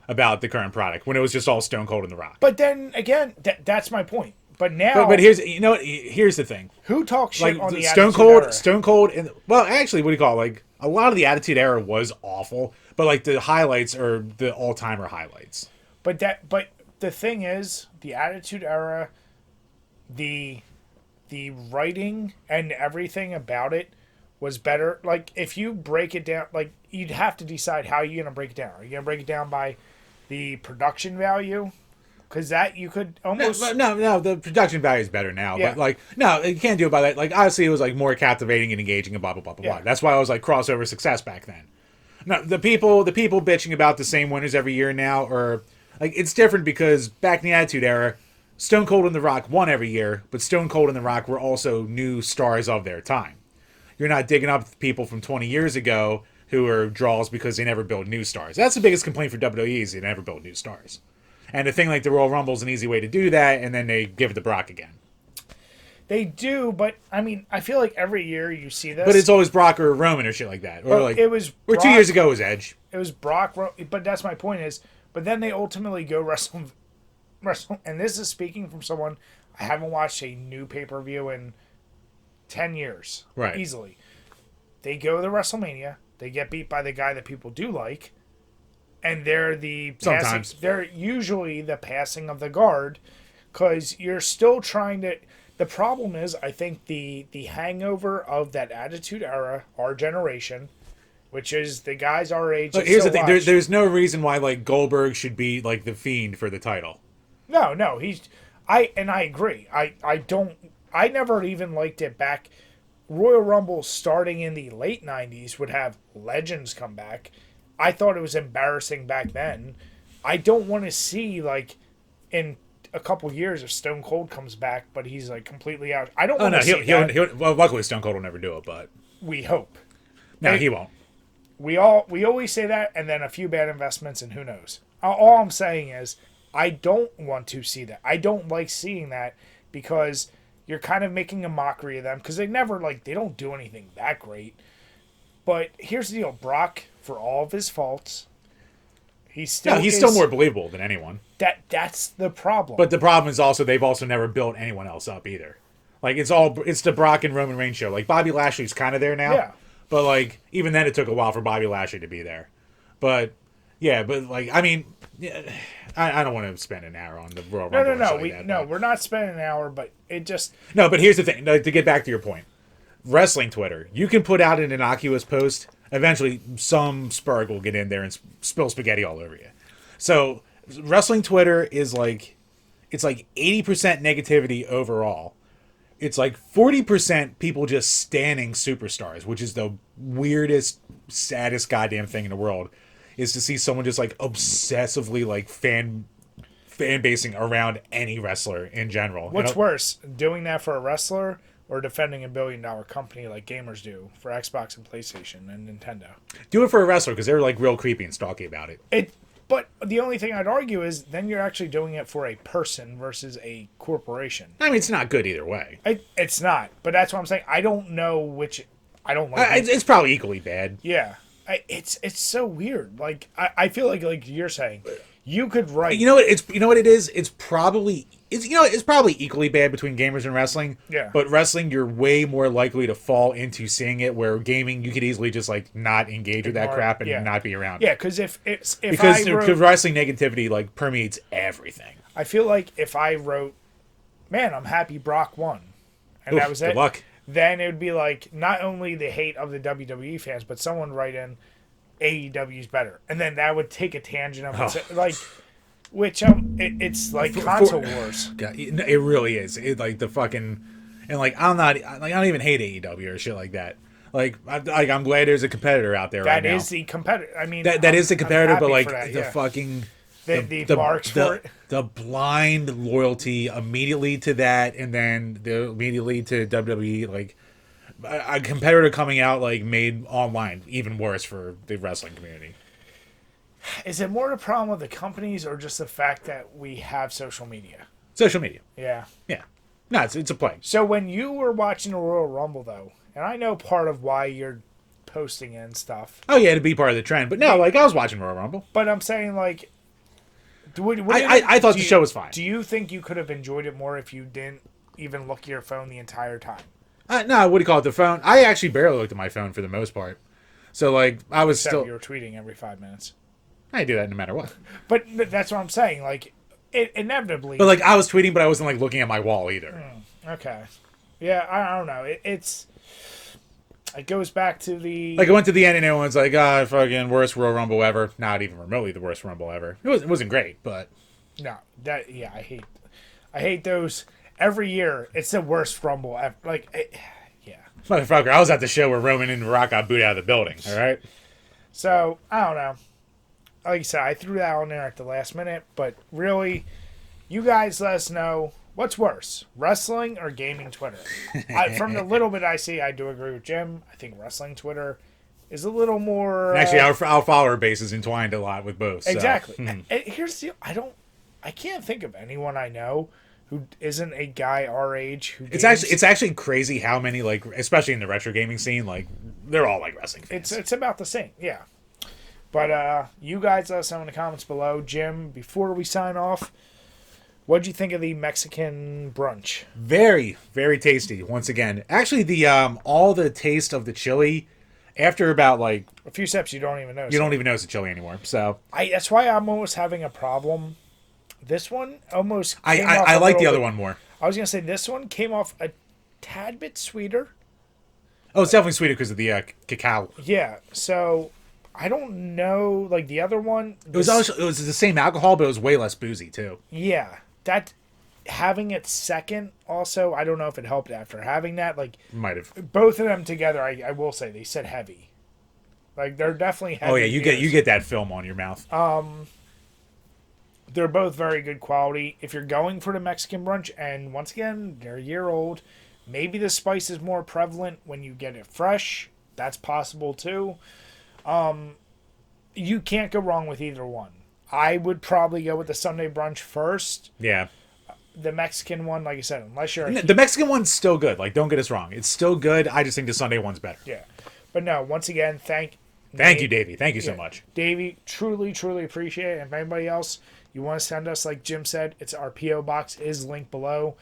about the current product when it was just all Stone Cold and The Rock. But then, again, that's my point. But now, but here's the thing. Who talks shit like on the Stone Attitude Cold, Era? Stone Cold, and well, actually, what do you call it? Like a lot of the Attitude Era was awful, but like the highlights are the all-timer highlights. But the thing is, the Attitude Era, the writing and everything about it was better. Like if you break it down, like you'd have to decide how you're gonna break it down. Are you gonna break it down by the production value? Because that you could almost... No, the production value is better now. Yeah. But, like, no, you can't do it by that. Like, obviously, it was, like, more captivating and engaging and blah, blah, blah, blah, blah. That's why I was, like, crossover success back then. No, the people bitching about the same winners every year now are... Like, it's different because back in the Attitude Era, Stone Cold and The Rock won every year, but Stone Cold and The Rock were also new stars of their time. You're not digging up people from 20 years ago who are draws because they never built new stars. That's the biggest complaint for WWE is they never built new stars. And a thing like the Royal Rumble is an easy way to do that, and then they give it to Brock again. They do, but I mean, I feel like every year you see this. But it's always Brock or Roman or shit like that. Or like it was Brock, 2 years ago it was Edge. It was Brock, but that's my point is. But then they ultimately go wrestle, and this is speaking from someone I haven't watched a new pay-per-view in 10 years, right? Easily. They go to WrestleMania. They get beat by the guy that people do like. And they're they're usually the passing of the guard because you're still trying to... The problem is, I think the hangover of that Attitude Era, our generation, which is the guys our age... Look, here's the thing. There's no reason why like Goldberg should be like the Fiend for the title. No, he's... I agree. I never even liked it back Royal Rumble starting in the late 90s would have legends come back. I thought it was embarrassing back then. I don't want to see, like, in a couple years if Stone Cold comes back, but he's, like, completely out. I don't want to see that. Well, luckily Stone Cold will never do it, but... We hope. No, he won't. We always say that, and then a few bad investments, and who knows. All I'm saying is, I don't want to see that. I don't like seeing that because you're kind of making a mockery of them because they don't do anything that great. But here's the deal. Brock, for all of his faults, he's still more believable than anyone. That's the problem. But the problem is also they've also never built anyone else up either. Like, it's the Brock and Roman Reigns show. Like, Bobby Lashley's kind of there now. Yeah. But, like, even then it took a while for Bobby Lashley to be there. But, yeah, like, I mean, I don't want to spend an hour on the Royal Rumble. No, we're not spending an hour, but it just... No, but here's the thing. To get back to your point. Wrestling Twitter. You can put out an innocuous post. Eventually, some spurg will get in there and spill spaghetti all over you. So, wrestling Twitter is like... It's like 80% negativity overall. It's like 40% people just standing superstars, which is the weirdest, saddest goddamn thing in the world, is to see someone just like obsessively like fan basing around any wrestler in general. What's worse, doing that for a wrestler or defending $1 billion company like gamers do for Xbox and PlayStation and Nintendo? Do it for a wrestler because they're like real creepy and stalky about it. But the only thing I'd argue is then you're actually doing it for a person versus a corporation. I mean, it's not good either way. It's not, but that's what I'm saying. I don't know which. I don't like. It's probably equally bad. Yeah, it's so weird. Like I feel like you're saying, you could write. You know what it is. It's probably equally bad between gamers and wrestling. Yeah. But wrestling, you're way more likely to fall into seeing it. Where gaming, you could easily just like not engage with that crap and not be around. Yeah, because if wrestling negativity like permeates everything. I feel like if I wrote, "Man, I'm happy Brock won," and that was it. Good luck. Then it would be like not only the hate of the WWE fans, but someone write in AEW's better, and then that would take a tangent of like. Which it's like console wars. God, it really is. It like the fucking, and like I don't even hate AEW or shit like that. I'm glad there's a competitor out there right now. That is the competitor. I mean, that is the competitor, but like fucking the marks for it. The blind loyalty immediately to that, and then immediately to WWE. Like a competitor coming out like made online even worse for the wrestling community. Is it more a problem with the companies or just the fact that we have social media? Social media. Yeah. Yeah. No, it's a plague. So when you were watching the Royal Rumble, though, and I know part of why you're posting and stuff. Oh, yeah, to be part of the trend. But no, like, I was watching Royal Rumble. But I'm saying, like... I thought the show was fine. Do you think you could have enjoyed it more if you didn't even look at your phone the entire time? No, what do you call it? The phone? I actually barely looked at my phone for the most part. So, like, I was Except still... you were tweeting every 5 minutes. I do that no matter what. But that's what I'm saying. Like, it inevitably... But, like, I was tweeting, but I wasn't, like, looking at my wall either. Okay. Yeah, I don't know. It goes back to the... Like, I went to the end and everyone's like, fucking worst Royal Rumble ever. Not even remotely the worst Rumble ever. It wasn't great, but... No, I hate those. Every year, it's the worst Rumble ever. Like, yeah. Motherfucker, I was at the show where Roman and Rock got booed out of the building, all right? So, I don't know. Like I said, I threw that on there at the last minute, but really, you guys let us know what's worse, wrestling or gaming Twitter. From the little bit I see, I do agree with Jim. I think wrestling Twitter is a little more... Actually, our follower base is entwined a lot with both. So. Exactly. Here's the... I can't think of anyone I know who isn't a guy our age who games. It's actually crazy how many, like, especially in the retro gaming scene, like, they're all like wrestling fans. It's about the same, yeah. But you guys let us know in the comments below. Jim, before we sign off, what'd you think of the Mexican brunch? Very, very tasty. Once again, actually, the all the taste of the chili after about like a few steps, you don't even notice. You don't even notice the chili anymore. So that's why I'm almost having a problem. This one almost. I like the other one more. I was gonna say this one came off a tad bit sweeter. Oh, it's definitely sweeter because of the cacao. Yeah. So. I don't know, like the other one. It was the same alcohol, but it was way less boozy too. Yeah, that having it second also, I don't know if it helped after having that. Like, Might have. both of them together, I will say, they said heavy. Like, they're definitely heavy. Oh yeah, you get that film on your mouth. They're both very good quality. If you're going for the Mexican brunch, and once again, they're a year old, maybe the spice is more prevalent when you get it fresh. That's possible too. You can't go wrong with either one. I would probably go with the Sunday brunch first. Yeah. The Mexican one, like I said, unless you're... The Mexican one's still good. Like, don't get us wrong. It's still good. I just think the Sunday one's better. Yeah. But no, once again, thank you, Davey. Thank you so much. Davey, truly, truly appreciate it. And if anybody else you want to send us, like Jim said, it's our P.O. box is linked below.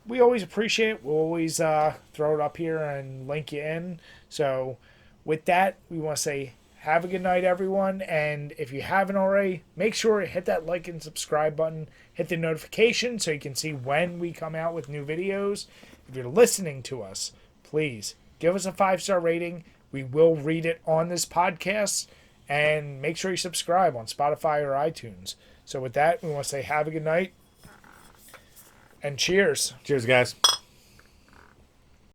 We always appreciate it. We'll always throw it up here and link you in. So with that, we want to say have a good night, everyone. And if you haven't already, make sure to hit that like and subscribe button. Hit the notification so you can see when we come out with new videos. If you're listening to us, please give us a 5-star rating. We will read it on this podcast. And make sure you subscribe on Spotify or iTunes. So with that, we want to say have a good night. And cheers. Cheers, guys.